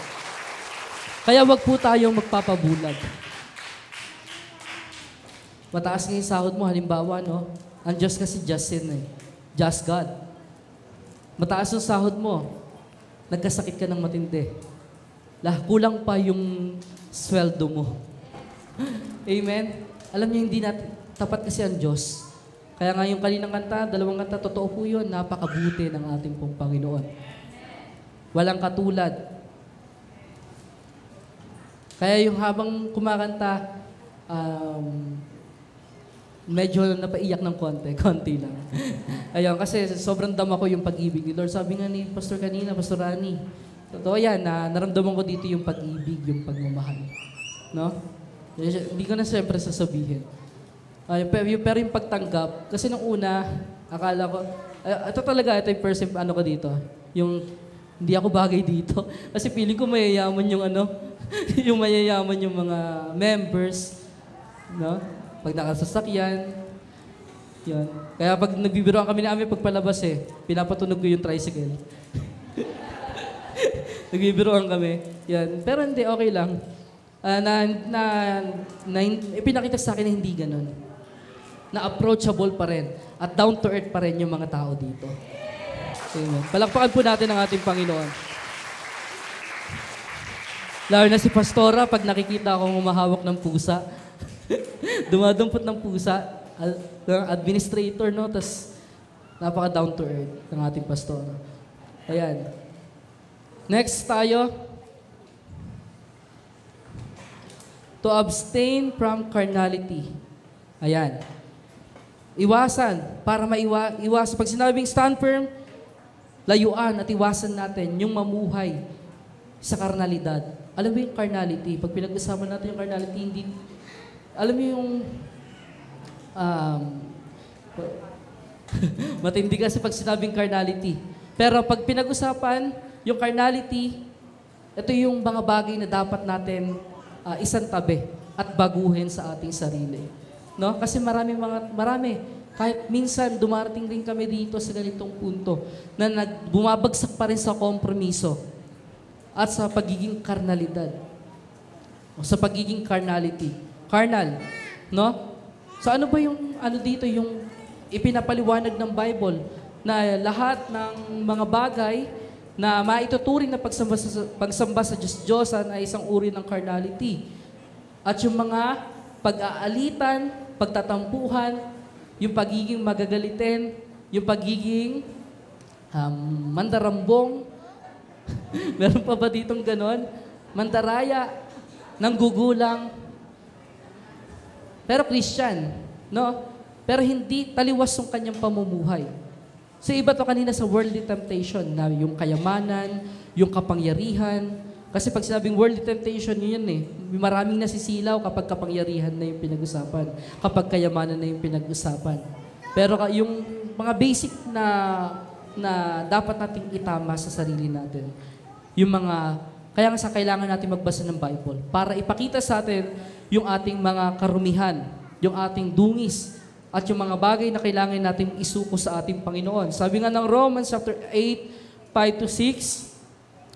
Kaya wag po tayong magpapabulag. Mataas nga yung sahod mo, halimbawa, no? Ang Diyos kasi just sin eh. Just God. Mataas yung sahod mo, nagkasakit ka ng matindi. Kulang pa yung sweldo mo. Amen? Alam niyo, hindi natin, tapat kasi ang Diyos. Kaya nga yung kaninang kanta, 2 kanta, totoo po yun, napakabuti ng ating pong Panginoon. Walang katulad. Kaya yung habang kumakanta, medyo napaiyak ng konti lang. Ayun, kasi sobrang dama ko yung pag-ibig ni Lord. Sabi nga ni Pastor kanina, Pastor Rani, totoo yan, naramdaman ko dito yung pag-ibig, yung pagmamahal. No? Hindi ko na siyempre sasabihin. Pero yung pagtanggap, kasi nung una, akala ko, ito yung first ano ko dito, yung hindi ako bagay dito. Kasi feeling ko mayayaman yung yung mayayaman yung mga members, no? Pag nakasasakyan, yun. Kaya pag nagbibiroan kami ni Ami pagpalabas pinapatunog ko yung tricycle. Nagbibiroan kami. Yan. Pero hindi, okay lang. Ipinakita sa akin na hindi ganun. Na approachable pa rin. At down to earth pa rin yung mga tao dito. Amen. Palakpakan po natin ang ating Panginoon. Lalo na si Pastora, pag nakikita akong humahawak ng pusa, dumadumpot ng pusa, administrator, no? Tapos, napaka down to earth ng ating Pastora. Ayan. Next tayo. To abstain from carnality. Ayan. Iwasan, para iwasan. Pag sinabing stand firm, layuan at iwasan natin yung mamuhay sa karnalidad. Alam mo yung carnality? Pag pinag-usapan natin yung carnality, hindi, alam mo yung, matindi kasi pag sinabing carnality. Pero pag pinag-usapan yung carnality, ito yung mga bagay na dapat natin isang tabi at baguhin sa ating sarili. No? Kasi marami, kahit minsan dumarating rin kami dito sa ganitong punto na bumabagsak pa rin sa kompromiso at sa pagiging karnalidad. O sa pagiging carnality. Carnal. No? So ano ba yung dito yung ipinapaliwanag ng Bible na lahat ng mga bagay na maituturing na pagsamba sa Diyos-Diyosan ay isang uri ng carnality. At yung mga pag-aalitan, pagtatampuhan, yung pagiging magagalitin, yung pagiging mandarambong, meron pa ba ditong ganon? Mandaraya, nanggugulang, pero Christian, no? Pero hindi taliwas yung kanyang pamumuhay. So iba to kanina sa worldly temptation na yung kayamanan, yung kapangyarihan. Kasi pag sinabing worldly temptation, yun maraming nasisilaw kapag kapangyarihan na yung pinag-usapan, kapag kayamanan na yung pinag-usapan. Pero yung mga basic na dapat nating itama sa sarili natin, yung mga, kaya nga sa kailangan natin magbasa ng Bible para ipakita sa atin yung ating mga karumihan, yung ating dungis, at yung mga bagay na kailangan natin isuko sa ating Panginoon. Sabi nga ng Romans chapter 8, 5-6,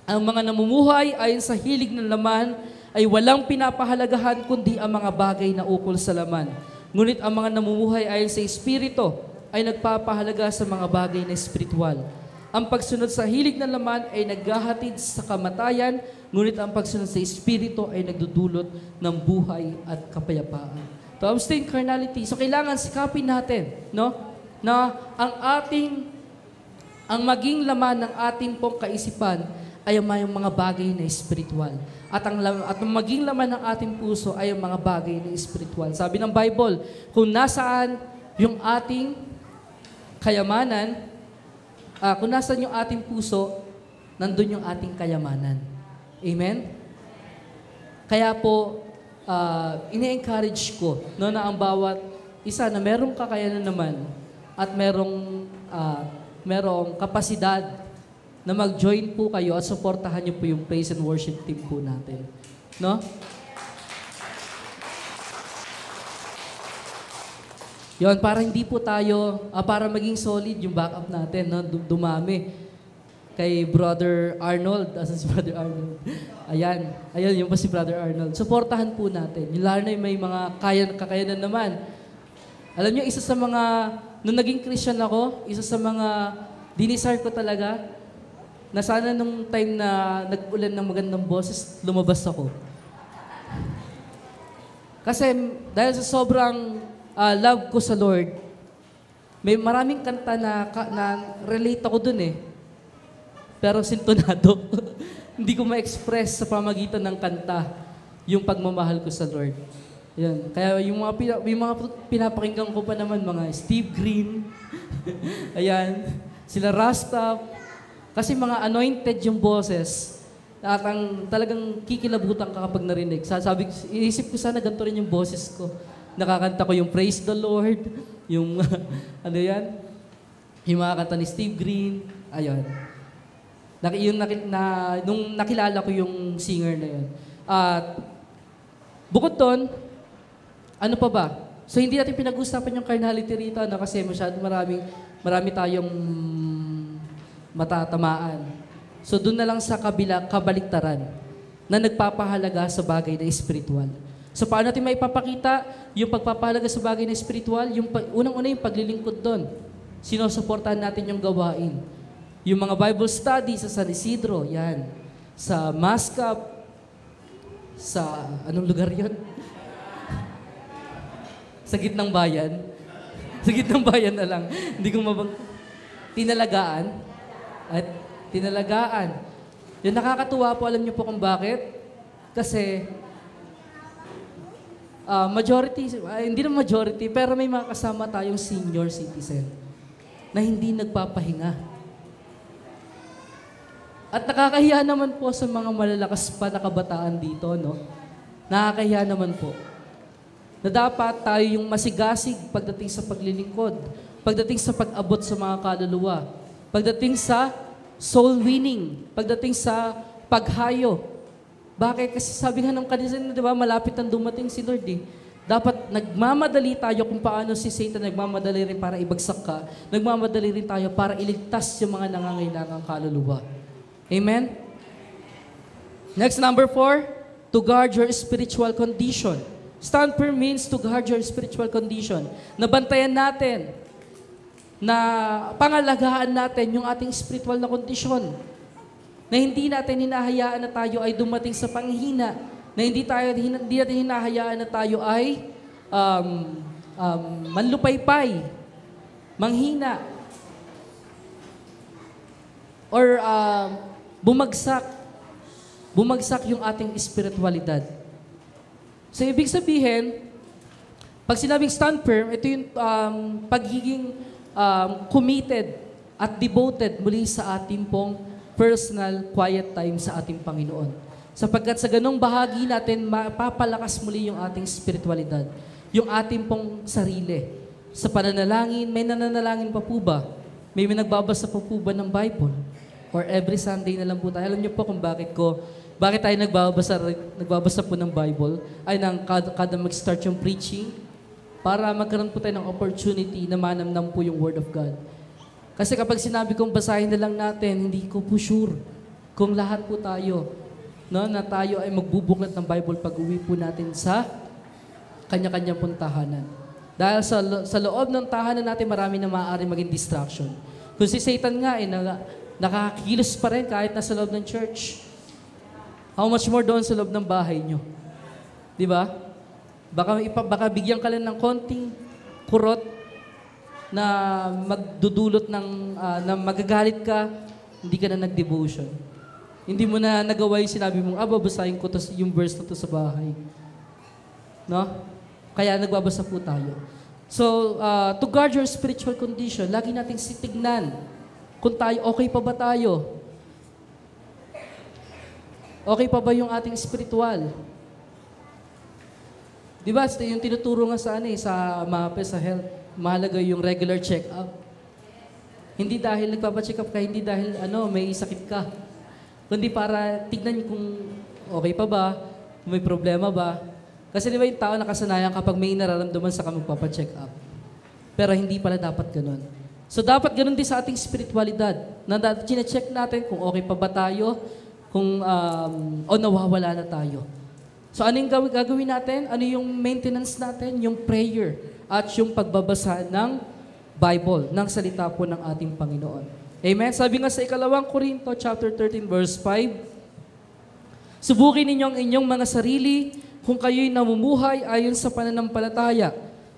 ang mga namumuhay ayon sa hilig ng laman ay walang pinapahalagahan kundi ang mga bagay na ukol sa laman. Ngunit ang mga namumuhay ayon sa Espiritu ay nagpapahalaga sa mga bagay na espiritual. Ang pagsunod sa hilig ng laman ay naghahatid sa kamatayan, ngunit ang pagsunod sa Espiritu ay nagdudulot ng buhay at kapayapaan. To abstain carnality. So kailangan sikapin natin, no? Na ang maging laman ng ating pong kaisipan ay ang mga bagay na espiritual. At ang maging laman ng ating puso ay ang mga bagay na espiritual. Sabi ng Bible, kung nasaan yung ating kayamanan, kung nasaan yung ating puso, nandun yung ating kayamanan. Amen? Kaya po, ini-encourage ko na ang bawat isa na merong kakayanan naman at merong kapasidad na mag-join po kayo at suportahan niyo po yung praise and worship team po natin. No? Yon, para hindi po tayo, para maging solid yung backup natin, no? Dumami. Kay Brother Arnold, asan si Brother Arnold? Ayan, yung po si Brother Arnold. Suportahan po natin. Yung lalo na may mga kakayanan naman. Alam niyo, isa sa mga, nung naging Christian ako, isa sa mga dinisar ko talaga, na sana nung time na nag-ulan ng magandang boses, lumabas ako. Kasi dahil sa sobrang love ko sa Lord, may maraming kanta na relate ako dun eh. Pero sintonado. Hindi ko ma-express sa pamagitan ng kanta yung pagmamahal ko sa Lord. Yan. Kaya yung mga pinapakinggan ko pa naman, mga Steve Green, ayan, sila Rasta, kasi mga anointed yung boses at ang talagang kikilabutan ka kapag narinig. Iisip ko sana ganito rin yung boses ko. Nakakanta ko yung Praise the Lord, yung yung mga kanta ni Steve Green, ayun. Nung nakilala ko yung singer na yun. At bukod doon, ano pa ba? So hindi natin pinag-usapan yung carnality rito, kasi masyado marami tayong matatamaan. So doon na lang sa kabaliktaran na nagpapahalaga sa bagay na espiritual. So paano natin maipapakita yung pagpapahalaga sa bagay na espiritual? Unang-una yung paglilingkod doon. Sinusuportahan natin yung gawain. Yung mga Bible study sa San Isidro, yan. Sa Mascap, sa anong lugar yun? Sa gitnang bayan. Sa gitnang bayan na lang. Hindi ko Tinalagaan. At tinalagaan. Yung nakakatuwa po, alam niyo po kung bakit? Kasi hindi na majority, pero may mga kasama tayong senior citizen na hindi nagpapahinga. At nakakahiya naman po sa mga malalakas pa na kabataan dito, no? Nakakahiya naman po. Na dapat tayo yung masigasig pagdating sa paglilingkod, pagdating sa pag-abot sa mga kaluluwa, pagdating sa soul winning, pagdating sa paghayo. Bakit? Kasi sabi nga ng kanisa, di ba, malapit ang dumating si Lord eh. Dapat nagmamadali tayo kung paano si Satan nagmamadali rin para ibagsak ka, nagmamadali rin tayo para iligtas yung mga nangangailangang kaluluwa. Amen? Next, number 4, to guard your spiritual condition. Stand firm means to guard your spiritual condition. Nabantayan natin, na pangalagaan natin yung ating spiritual na kondisyon. Na hindi natin hinahayaan na tayo ay dumating sa panghina. Na hindi natin hinahayaan na tayo ay manlupaypay, manghina, or bumagsak yung ating spiritualidad. So, ibig sabihin, pag sinabing stand firm, ito yung pagiging committed at devoted muli sa ating pong personal quiet time sa ating Panginoon. Sapagkat sa ganong bahagi natin, mapapalakas muli yung ating spiritualidad, yung ating pong sarili. Sa pananalangin, may nananalangin pa po ba? May nagbabasa pa po ba ng Bible? Or every Sunday na lang po tayo? Alam niyo po kung bakit tayo nagbabasa po ng Bible? Ay kada mag-start yung preaching, para magkaroon po tayo ng opportunity na manamnam po yung Word of God. Kasi kapag sinabi kong basahin na lang natin, hindi ko po sure kung lahat po tayo, no, na tayo ay magbubuklat ng Bible pag uwi po natin sa kanya-kanyang pong tahanan. Dahil sa loob ng tahanan natin, marami na maaari maging distraction. Kung si Satan nga, nakakilos pa rin kahit nasa loob ng church. How much more doon sa loob ng bahay nyo? Di ba? Baka bigyan ka lang ng konting kurot na magdudulot na magagalit ka, hindi ka na nag-devotion. Hindi mo na nagawa yung sinabi mong, babasahin ko yung verse na to sa bahay. No? Kaya nagbabasa po tayo. So, to guard your spiritual condition, lagi nating sitignan kung tayo, okay pa ba tayo? Okay pa ba yung ating spiritual? Di ba, yung tinuturo nga sa MAPE, sa health, mahalaga yung regular check-up. Hindi dahil nagpapacheck up ka, hindi dahil may sakit ka. Kundi para tignan kung okay pa ba, kung may problema ba. Kasi di ba yung tao nakasanayan kapag may nararamdaman sa magpapacheck up. Pero hindi pala dapat ganun. So dapat ganun din sa ating spiritualidad. Na chine-check natin kung okay pa ba tayo, kung o nawawala na tayo. So ano yung gagawin natin? Ano yung maintenance natin? Yung prayer at yung pagbabasa ng Bible, ng salita po ng ating Panginoon. Amen? Sabi nga sa 2 Corinto chapter 13 verse 5, subukin ninyo ang inyong mga sarili kung kayo'y namumuhay ayon sa pananampalataya.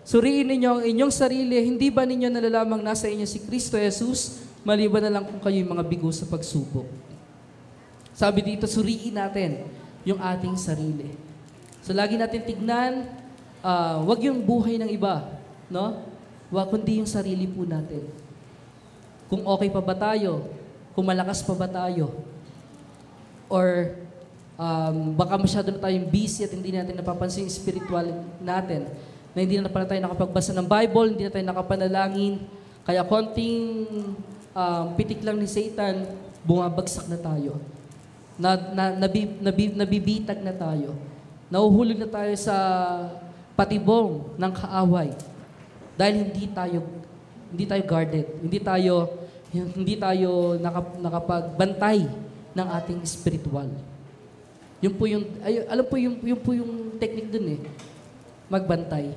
Suriin ninyo ang inyong sarili, hindi ba ninyo nalalamang nasa inyo si Kristo Jesus, maliban na lang kung kayo'y mga bigo sa pagsubok. Sabi dito, suriin natin yung ating sarili. So lagi natin tignan, wag yung buhay ng iba, no? Kundi yung sarili po natin. Kung okay pa ba tayo, kung malakas pa ba tayo, or baka masyado na tayong busy at hindi natin napapansin yung spiritual natin, na hindi na pala tayo nakapagbasa ng Bible, hindi na tayo nakapanalangin, kaya konting pitik lang ni Satan, bumabagsak na tayo. Nabibitag na tayo. Nahuhulog na tayo sa patibong ng kaaway. Dahil hindi tayo guarded, hindi tayo nakapagbantay ng ating spiritual. Yun po yung technique dun magbantay.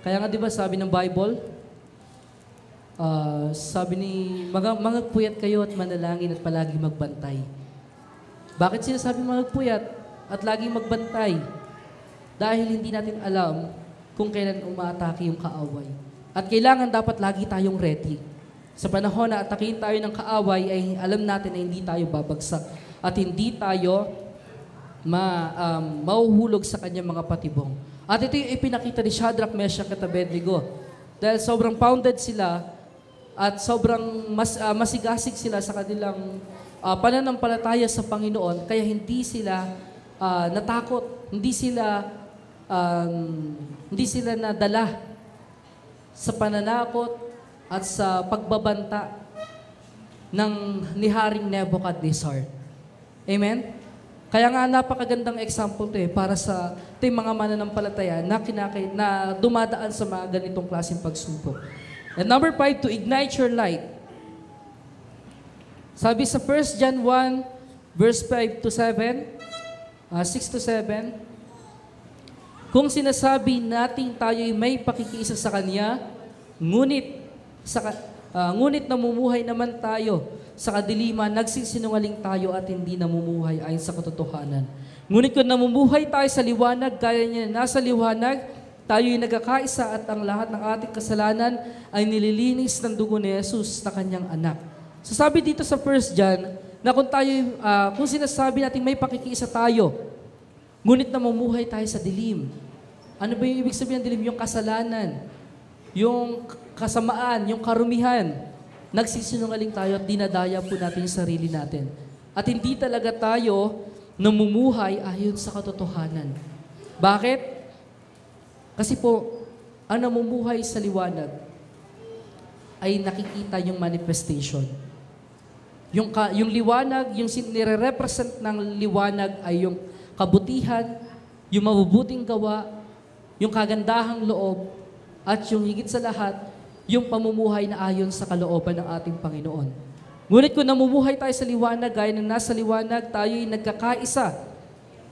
Kaya nga 'di ba sabi ng Bible, sabi ni magpuyat kayo at manalangin at palagi magbantay. Bakit sinasabi magpuyat at laging magbantay? Dahil hindi natin alam kung kailan umaatake yung kaaway. At kailangan dapat lagi tayong ready. Sa panahon na atakihin tayo ng kaaway, ay alam natin na hindi tayo babagsak at hindi tayo mahuhulog sa kanyang mga patibong. At ito yung ipinakita ni Shadrach, Meshach at Abednego. Dahil sobrang pounded sila at sobrang masigasig sila sa kanilang pananampalataya sa Panginoon, kaya hindi sila natakot, hindi sila nadala sa pananakot at sa pagbabanta ni Haring Nebuchadnezzar. Amen? Kaya nga napakagandang example para sa mga mananampalataya na dumadaan sa mga ganitong klaseng pagsubok. And number 5, to ignite your light. Sabi sa 1 John 1, verse 5 to 7, 6 to 7, kung sinasabi nating tayo'y may pakikiisa sa Kanya, ngunit namumuhay naman tayo sa kadiliman, nagsisinungaling tayo at hindi namumuhay ayon sa katotohanan. Ngunit kung namumuhay tayo sa liwanag, gaya niya nasa liwanag, tayo'y nagkakaisa at ang lahat ng ating kasalanan ay nililinis ng dugo ni Jesus na Kanyang anak. So sabi dito sa 1 John, na kung sinasabi natin may pakikiisa tayo, ngunit namumuhay tayo sa dilim. Ano ba yung ibig sabihin ng dilim? Yung kasalanan, yung kasamaan, yung karumihan. Nagsisinungaling tayo at dinadaya po natin yung sarili natin. At hindi talaga tayo namumuhay ayon sa katotohanan. Bakit? Kasi po, ang namumuhay sa liwanag ay nakikita yung manifestation. Yung liwanag, yung nire-represent ng liwanag ay yung kabutihan, yung mabubuting gawa, yung kagandahang loob, at yung higit sa lahat, yung pamumuhay na ayon sa kalooban ng ating Panginoon. Ngunit kung namumuhay tayo sa liwanag, gaya ng nasa liwanag, tayo'y nagkakaisa.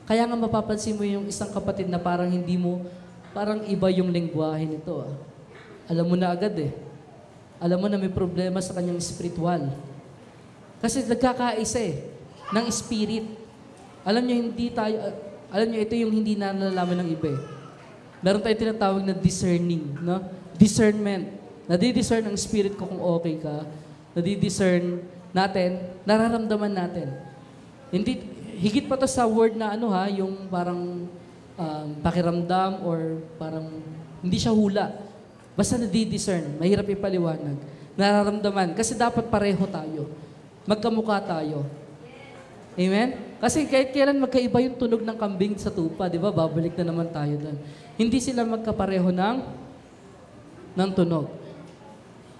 Kaya nga mapapansin mo yung isang kapatid na parang parang iba yung lengguwahe nito. Alam mo na agad Alam mo na may problema sa kanyang spiritual. Kasi nagkakaisa ng spirit. Alam niyo ito yung hindi nalalaman ng iba Meron tayong tinatawag na discerning, no? Discernment. Nadi-discern ang spirit ko kung okay ka. Nadi-discern natin, nararamdaman natin Hindi, higit pa to sa word na ano ha, yung parang pakiramdam or parang hindi siya hula. Basta nadi-discern, mahirap ipaliwanag. Nararamdaman, kasi dapat pareho tayo. Magkamukha tayo. Amen? Kasi kahit kailan magkaiba yung tunog ng kambing sa tupa, di ba? Babalik na naman tayo doon. Hindi sila magkapareho ng tunog.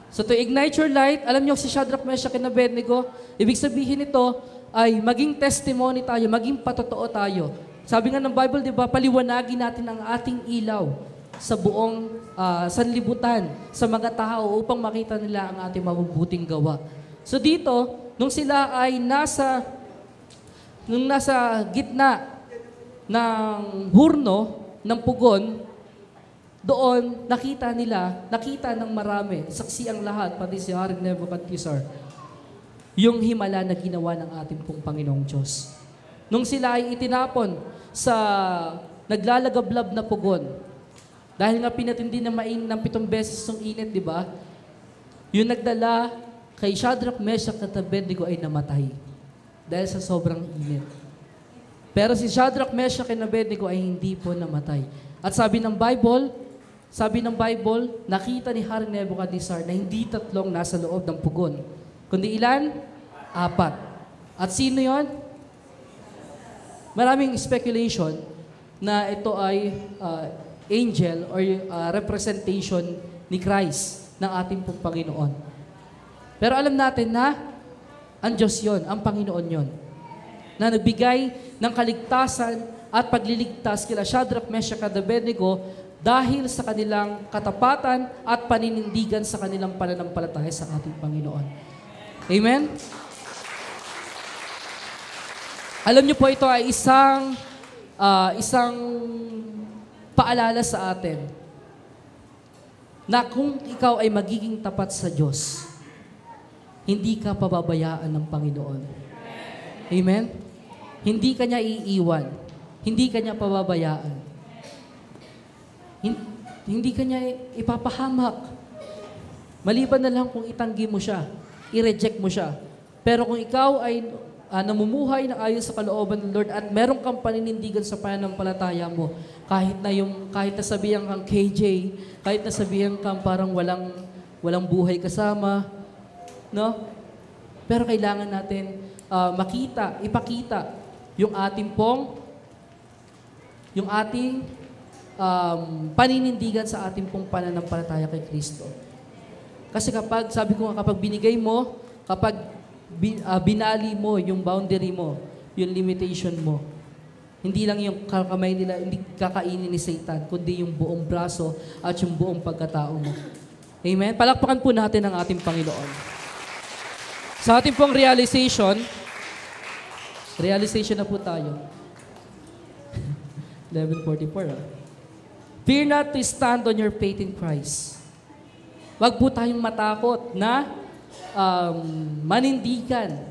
So to ignite your light, alam niyo si Shadrach, Meshach, and Abednego, ibig sabihin nito ay maging testimony tayo, maging patotoo tayo. Sabi nga ng Bible, di ba, paliwanagin natin ang ating ilaw sa buong sanlibutan, sa mga tao upang makita nila ang ating mabubuting gawa. So dito, nung sila ay nasa gitna ng hurno, ng pugon, doon nakita ng marami, saksi ang lahat, pati si Haring Nebuchadnezzar, yung himala na ginawa ng ating pong Panginoong Diyos. Nung sila ay itinapon sa naglalagablab na pugon, dahil nga pinatindi na main ng 7 beses yung init, di ba? Yung nagdala kay Shadrach, Meshach, at Abednego ay namatay dahil sa sobrang init. Pero si Shadrach, Meshach, and Abednego ay hindi po namatay. At sabi ng Bible, nakita ni Haring Nebuchadnezzar na hindi 3 nasa loob ng pugon, kundi ilan? 4. At sino yon? Maraming speculation na ito ay angel or representation ni Christ ng ating pong Panginoon. Pero alam natin na ang Diyos yon, ang Panginoon yon, na nagbigay ng kaligtasan at pagliligtas kila Shadrach, Meshach, at Abednego dahil sa kanilang katapatan at paninindigan sa kanilang pananampalataya sa ating Panginoon. Amen? Alam niyo po, ito ay isang paalala sa atin na kung ikaw ay magiging tapat sa Diyos, hindi ka pababayaan ng Panginoon. Amen? Hindi ka niya iiwan. Hindi ka niya pababayaan. Hindi ka niya ipapahamak. Maliban na lang kung itanggi mo siya, i-reject mo siya. Pero kung ikaw ay namumuhay na ayon sa kalooban ng Lord at meron kang paninindigan sa pananampalataya mo, kahit na sabihan kang KJ, kahit na sabihan kang parang walang buhay kasama, no? Pero kailangan natin ipakita yung ating paninindigan sa ating pong pananampalataya kay Kristo. Kasi kapag binigay mo, kapag binali mo yung boundary mo, yung limitation mo, hindi lang yung kamay nila, hindi kakainin ni Satan, kundi yung buong braso at yung buong pagkatao mo. Amen? Palakpakan po natin ang ating Panginoon. Sa ating pong realization na po tayo. 11:44. Fear not to stand on your faith in Christ. Wag po tayong matakot na manindigan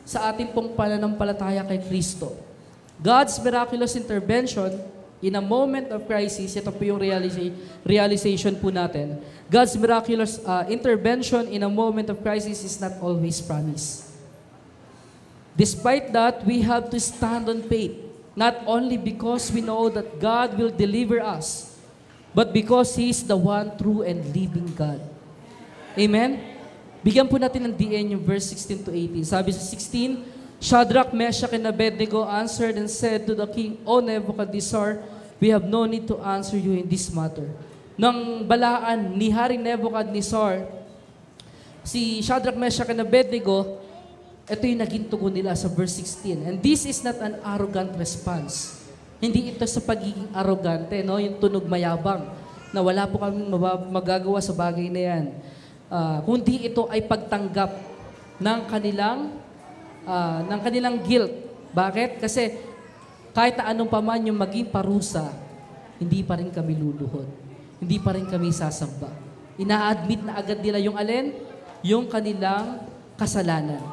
sa ating pong pananampalataya kay Kristo. God's miraculous intervention in a moment of crisis, ito po yung realization po natin. God's miraculous intervention in a moment of crisis is not always promised. Despite that, we have to stand on faith, not only because we know that God will deliver us, but because He is the one true and living God. Amen? Bigyan po natin ng DN yung verse 16 to 18. Sabi sa 16, Shadrach, Meshach, and Abednego answered and said to the king, O Nebuchadnezzar, we have no need to answer you in this matter. Nang balaan ni Haring Nebuchadnezzar, si Shadrach, Meshach, and Abednego, ito yung naging tugon nila sa verse 16. And this is not an arrogant response. Hindi ito sa pagiging arrogante, no? Yung tunog mayabang, na wala po kami magagawa sa bagay na yan. Kundi ito ay pagtanggap ng kanilang guilt. Bakit? Kasi kahit na anong paman yung maging parusa, hindi pa rin kami luluhod. Hindi pa rin kami sasamba. Ina-admit na agad nila yung alin? Yung kanilang kasalanan.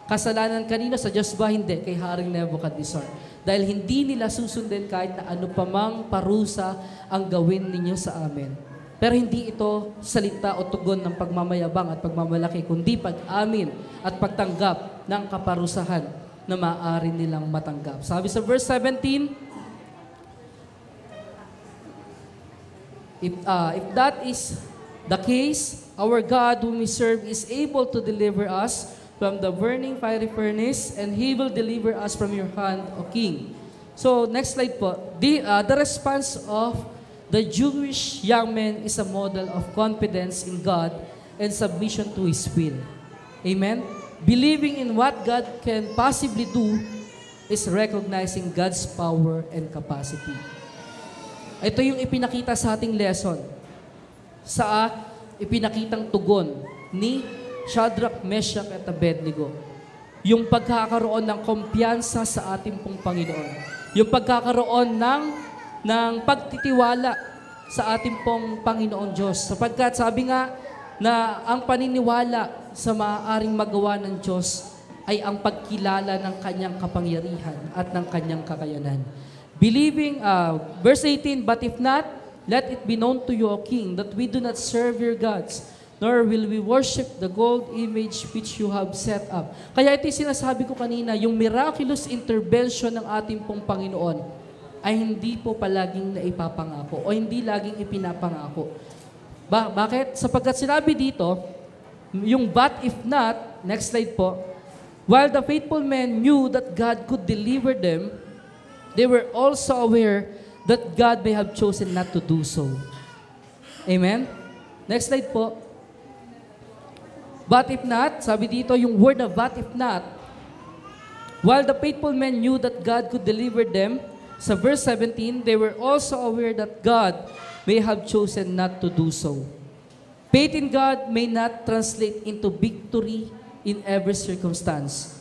Kasalanan kanino? Sa Diyos ba? Hindi. Kay Haring Nebuchadnezzar. Dahil hindi nila susundin kahit na ano pamang parusa ang gawin ninyo sa amin. Pero hindi ito salita o tugon ng pagmamayabang at pagmamalaki, kundi pag-amin at pagtanggap ng kaparusahan na maaari nilang matanggap. Sabi sa verse 17, if that is the case, our God whom we serve is able to deliver us from the burning fiery furnace, and He will deliver us from your hand, O King. So, next slide po. The response of the Jewish young men is a model of confidence in God and submission to His will. Amen? Believing in what God can possibly do is recognizing God's power and capacity. Ito yung ipinakita sa ating lesson sa ipinakitang tugon ni Shadrach, Meshach, at Abednego. Yung pagkakaroon ng kumpiyansa sa ating pong Panginoon. Yung pagkakaroon ng pagtitiwala sa ating pong Panginoon Diyos. Sapagkat sabi nga na ang paniniwala sa maaaring magawa ng Diyos ay ang pagkilala ng kanyang kapangyarihan at ng kanyang kakayanan. Believing, verse 18, but if not, let it be known to you, O King, that we do not serve your gods, nor will we worship the gold image which you have set up. Kaya ito yung sinasabi ko kanina, yung miraculous intervention ng ating pong Panginoon ay hindi po palaging naipapangako o hindi laging ipinapangako. Bakit? Sapagkat sinabi dito, yung but if not, next slide po, while the faithful men knew that God could deliver them, they were also aware that God may have chosen not to do so. Amen? Next slide po. But if not, sabi dito yung word na but if not, while the faithful men knew that God could deliver them, sa verse 17, they were also aware that God may have chosen not to do so. Faith in God may not translate into victory in every circumstance.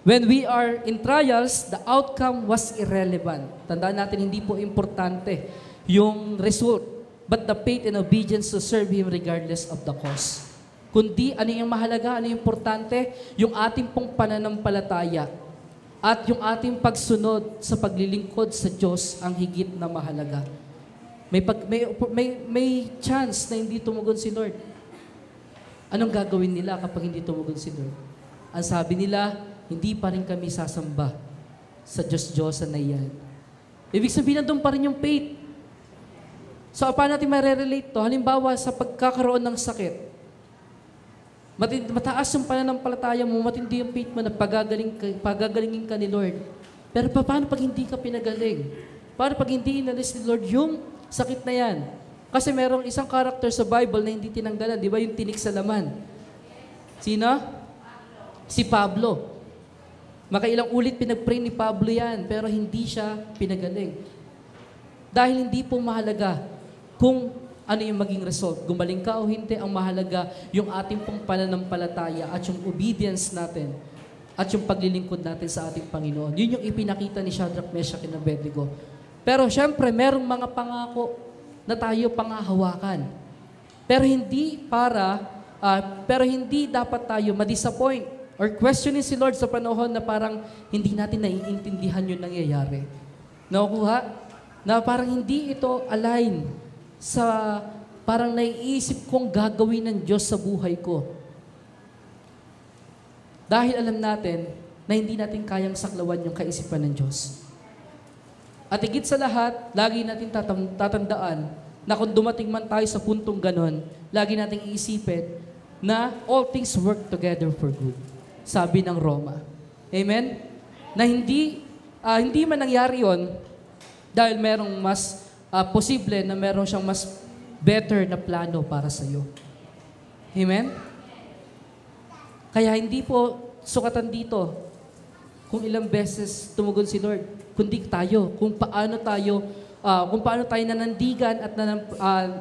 When we are in trials, the outcome was irrelevant. Tandaan natin, hindi po importante yung result, but the faith and obedience to serve Him regardless of the cost. Kundi ano yung mahalaga, ano yung importante, yung ating pong pananampalataya at yung ating pagsunod sa paglilingkod sa Diyos ang higit na mahalaga. May chance na hindi tumugon si Lord. Anong gagawin nila kapag hindi tumugon si Lord? Ang sabi nila, hindi pa rin kami sasamba sa Diyos-Diyosan na iyan. Ibig sabihin na doon pa rin yung faith. So, paano natin ma-relate to? Halimbawa, sa pagkakaroon ng sakit, mataas yung pananampalataya mo, matindi yung faith mo na pagagalingin ka ni Lord. Pero paano pag hindi ka pinagaling? Paano pag hindi inalis ni Lord yung sakit na yan? Kasi merong isang character sa Bible na hindi tinanggalan. Di ba yung tinik sa laman? Sino? Si Pablo. Makailang ulit pinag-pray ni Pablo yan, pero hindi siya pinagaling. Dahil hindi po mahalaga kung ano yung maging result. Gumaling ka o hindi, ang mahalaga yung ating pong pananampalataya at yung obedience natin at yung paglilingkod natin sa ating Panginoon. Yun yung ipinakita ni Shadrach, Meshach, and Abednego. Pero syempre, merong mga pangako na tayo pangahawakan. Pero hindi dapat tayo ma-disappoint or questionin si Lord sa panahon na parang hindi natin naiintindihan yung nangyayari. Nakukuha? Na parang hindi ito align sa parang naiisip kong gagawin ng Diyos sa buhay ko. Dahil alam natin na hindi natin kayang saklawan yung kaisipan ng Diyos. At higit sa lahat, lagi natin tatandaan na kung dumating man tayo sa puntong ganon, lagi nating iisipin na all things work together for good. Sabi ng Roma. Amen? Na hindi man nangyari yon dahil merong mas posible na meron siyang mas better na plano para sa iyo. Amen? Kaya hindi po sukatan dito kung ilang beses tumugon si Lord, kundi tayo, kung paano tayo nanandigan at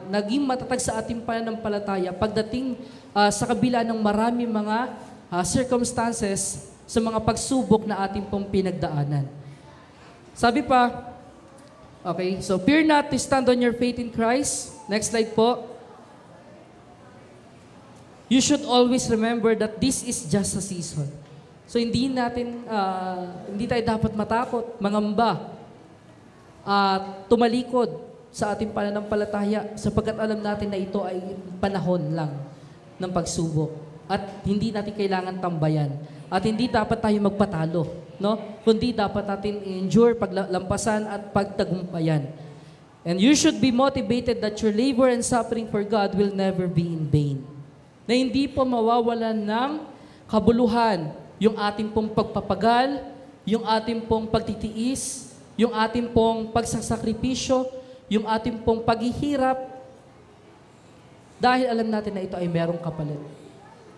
naging matatag sa ating pananampalataya pagdating sa kabila ng marami mga circumstances sa mga pagsubok na ating pong pinagdaanan. Sabi pa, okay, so fear not to stand on your faith in Christ. Next slide po. You should always remember that this is just a season. So hindi tayo dapat matakot, mangamba, tumalikod sa ating pananampalataya sapagkat alam natin na ito ay panahon lang ng pagsubok at hindi natin kailangan tambayan. At hindi dapat tayo magpatalo, no? Kundi dapat natin endure, paglampasan at pagtagumpayan. And you should be motivated that your labor and suffering for God will never be in vain. Na hindi po mawawalan ng kabuluhan yung ating pong pagpapagal, yung ating pong pagtitiis, yung ating pong pagsasakripisyo, yung ating pong paghihirap, dahil alam natin na ito ay merong kapalit.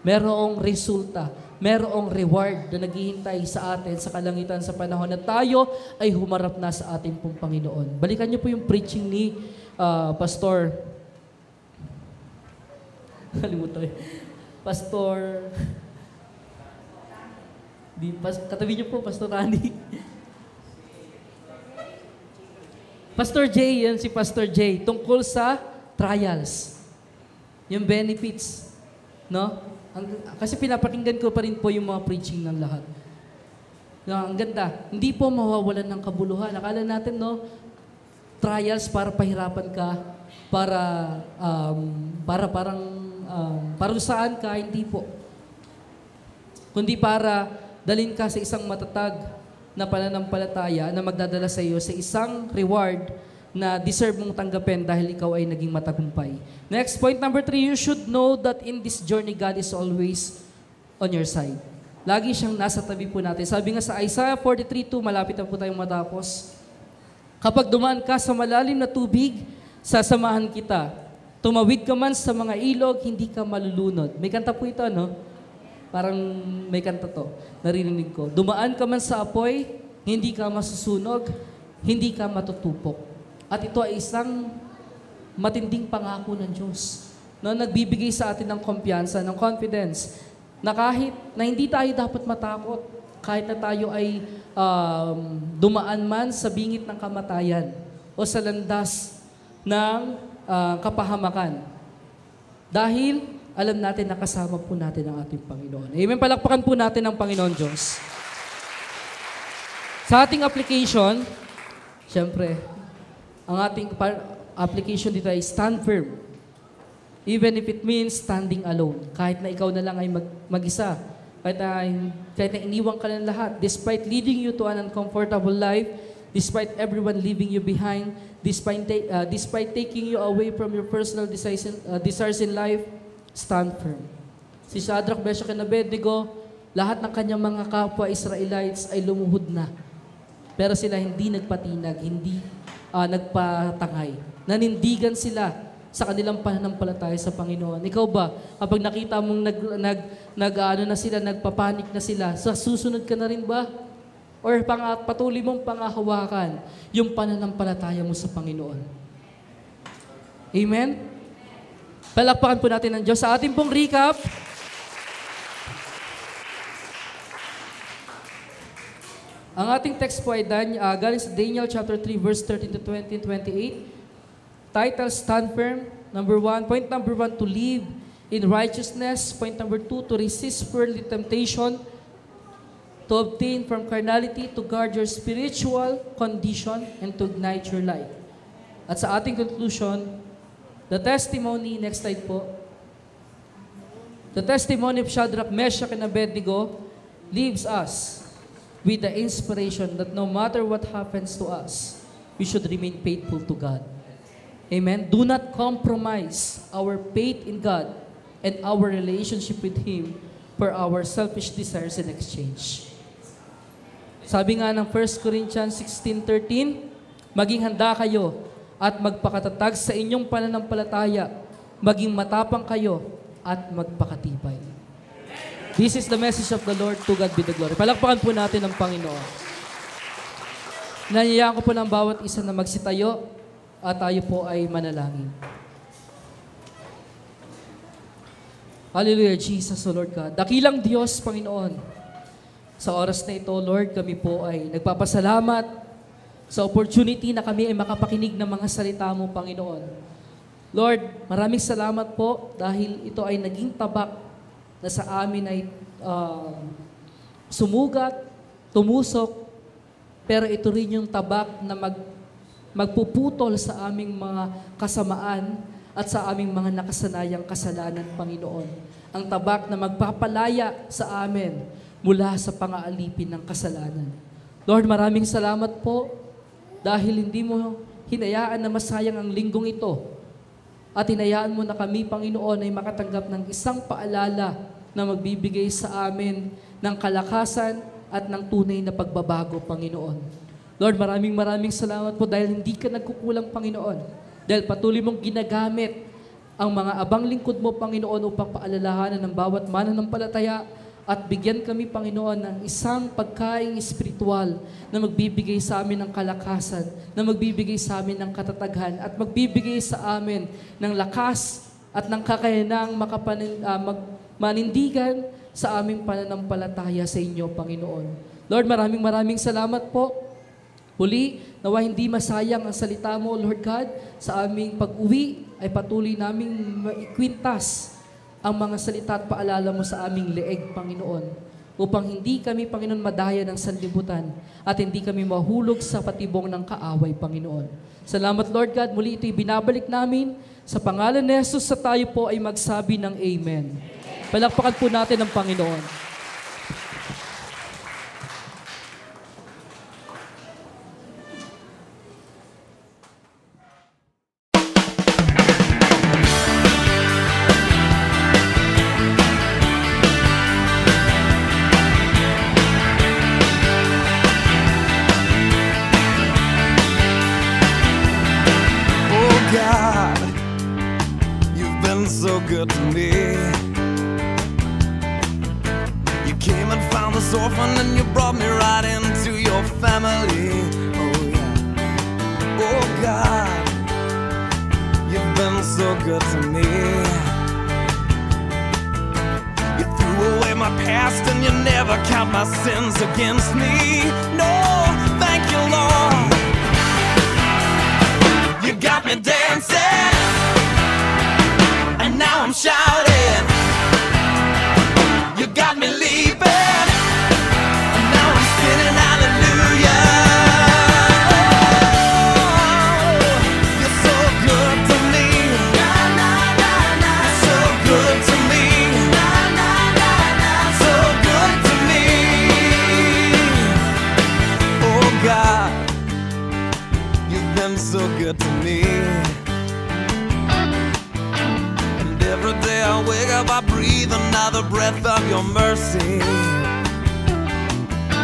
Merong resulta, merong reward na naghihintay sa atin sa kalangitan sa panahon na tayo ay humarap na sa ating pong Panginoon. Balikan niyo po yung preaching ni Pastor, kalimutan Pastor, katabi niyo po, Pastor Rani. Pastor Jay, yan si Pastor Jay, tungkol sa trials. Yung benefits, no? Kasi pinapakinggan ko pa rin po yung mga preaching ng lahat. Ang ganda, hindi po mawawalan ng kabuluhan. Akala natin, no, trials para pahirapan ka, parusaan ka, hindi po. Kundi para dalhin ka sa isang matatag na pananampalataya na magdadala sa iyo sa isang reward na deserve mong tanggapin dahil ikaw ay naging matagumpay. Next, point number 3, you should know that in this journey, God is always on your side. Lagi siyang nasa tabi po natin. Sabi nga sa Isaiah 43:2, malapit na po tayong matapos, kapag dumaan ka sa malalim na tubig, sasamahan kita. Tumawid ka man sa mga ilog, hindi ka malulunod. May kanta po ito, no? Parang may kanta to. Narinig ko. Dumaan ka man sa apoy, hindi ka masusunog, hindi ka matutupok. At ito ay isang matinding pangako ng Diyos, no, nagbibigay sa atin ng kumpiyansa, ng confidence, na kahit na hindi tayo dapat matakot, kahit na tayo ay dumaan man sa bingit ng kamatayan o sa landas ng kapahamakan. Dahil alam natin na kasama po natin ang ating Panginoon. Amen. Palakpakan po natin ang Panginoon Diyos. Sa ating application, siyempre, ang ating application dito ay stand firm. Even if it means standing alone. Kahit na ikaw na lang ay mag-isa. Kahit na iniwan ka ng lahat. Despite leading you to an uncomfortable life, despite everyone leaving you behind, despite taking you away from your personal desires in life, stand firm. Si Shadrach, Meshach, and Abednego, lahat ng kanyang mga kapwa Israelites ay lumuhod na. Pero sila hindi nagpatinag, hindi nagpatangay. Nanindigan sila sa kanilang pananampalataya sa Panginoon. Ikaw ba, kapag nakita mong nagpapanik na sila, sa susunod ka na rin ba? Or patuloy mong pangahawakan yung pananampalataya mo sa Panginoon? Amen? Palakpakan po natin ang Diyos. Sa ating pong recap, ang ating text po ay galing sa Daniel chapter 3 verse 13 to 20 and 28. Title, Stand Firm. Number 1. Point number 1, to live in righteousness. Point number 2, to resist worldly temptation. To obtain from carnality, to guard your spiritual condition, and to ignite your light. At sa ating conclusion, the testimony, next slide po. The testimony of Shadrach, Meshach, and Abednego leaves us with the inspiration that no matter what happens to us, we should remain faithful to God. Amen? Do not compromise our faith in God and our relationship with Him for our selfish desires in exchange. Sabi nga ng 1 Corinthians 16:13, maging handa kayo at magpakatatag sa inyong pananampalataya, maging matapang kayo at magpakatibay. This is the message of the Lord. To God be the glory. Palakpakan po natin ang Panginoon. Nanyayaan ko po ng bawat isa na magsitayo at tayo po ay manalangin. Hallelujah, Jesus, O Lord God. Dakilang Diyos, Panginoon. Sa oras na ito, Lord, kami po ay nagpapasalamat sa opportunity na kami ay makapakinig ng mga salita mo, Panginoon. Lord, maraming salamat po dahil ito ay naging tabak na sa amin ay sumugat, tumusok, pero ito rin yung tabak na magpuputol sa aming mga kasamaan at sa aming mga nakasanayang kasalanan, Panginoon. Ang tabak na magpapalaya sa amin mula sa pangaalipin ng kasalanan. Lord, maraming salamat po dahil hindi mo hinayaan na masayang ang linggong ito at hinayaan mo na kami, Panginoon, ay makatanggap ng isang paalala na magbibigay sa amin ng kalakasan at ng tunay na pagbabago, Panginoon. Lord, maraming salamat po dahil hindi ka nagkukulang, Panginoon. Dahil patuloy mong ginagamit ang mga abang lingkod mo, Panginoon, upang paalalahanan ng bawat mananampalataya at bigyan kami, Panginoon, ng isang pagkaing espiritual na magbibigay sa amin ng kalakasan, na magbibigay sa amin ng katataghan, at magbibigay sa amin ng lakas at ng kakayanang manindigan sa aming pananampalataya sa inyo, Panginoon. Lord, maraming salamat po. Muli, nawa hindi masayang ang salita mo, Lord God, sa aming pag-uwi ay patuloy naming maikwintas ang mga salita at paalala mo sa aming leeg, Panginoon, upang hindi kami, Panginoon, madaya ng sanlibutan at hindi kami mahulog sa patibong ng kaaway, Panginoon. Salamat, Lord God. Muli ito'y binabalik namin. Sa pangalan ni Jesus, sa tayo po ay magsabi ng Amen. Palakpakan po natin ang Panginoon. God, you've been so good to me. You came and found this orphan and you brought me right into your family. Oh yeah. Oh God, you've been so good to me. You threw away my past and you never count my sins against me. No, thank you, Lord. You got me dancing, and now I'm shouting. You got me leaping, and now I'm spinning hallelujah. Oh, you're so good to me. You're so good to me. So good to me. Oh God, you've been so good to me. And every day I wake up, I breathe another breath of your mercy.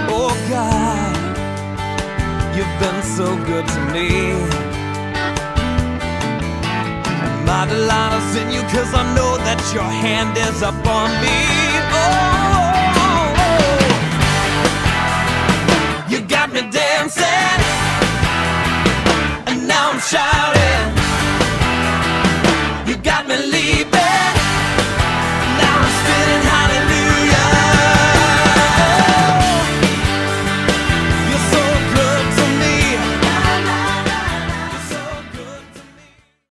Oh God, you've been so good to me. And my delight is in you, 'cause I know that your hand is upon me.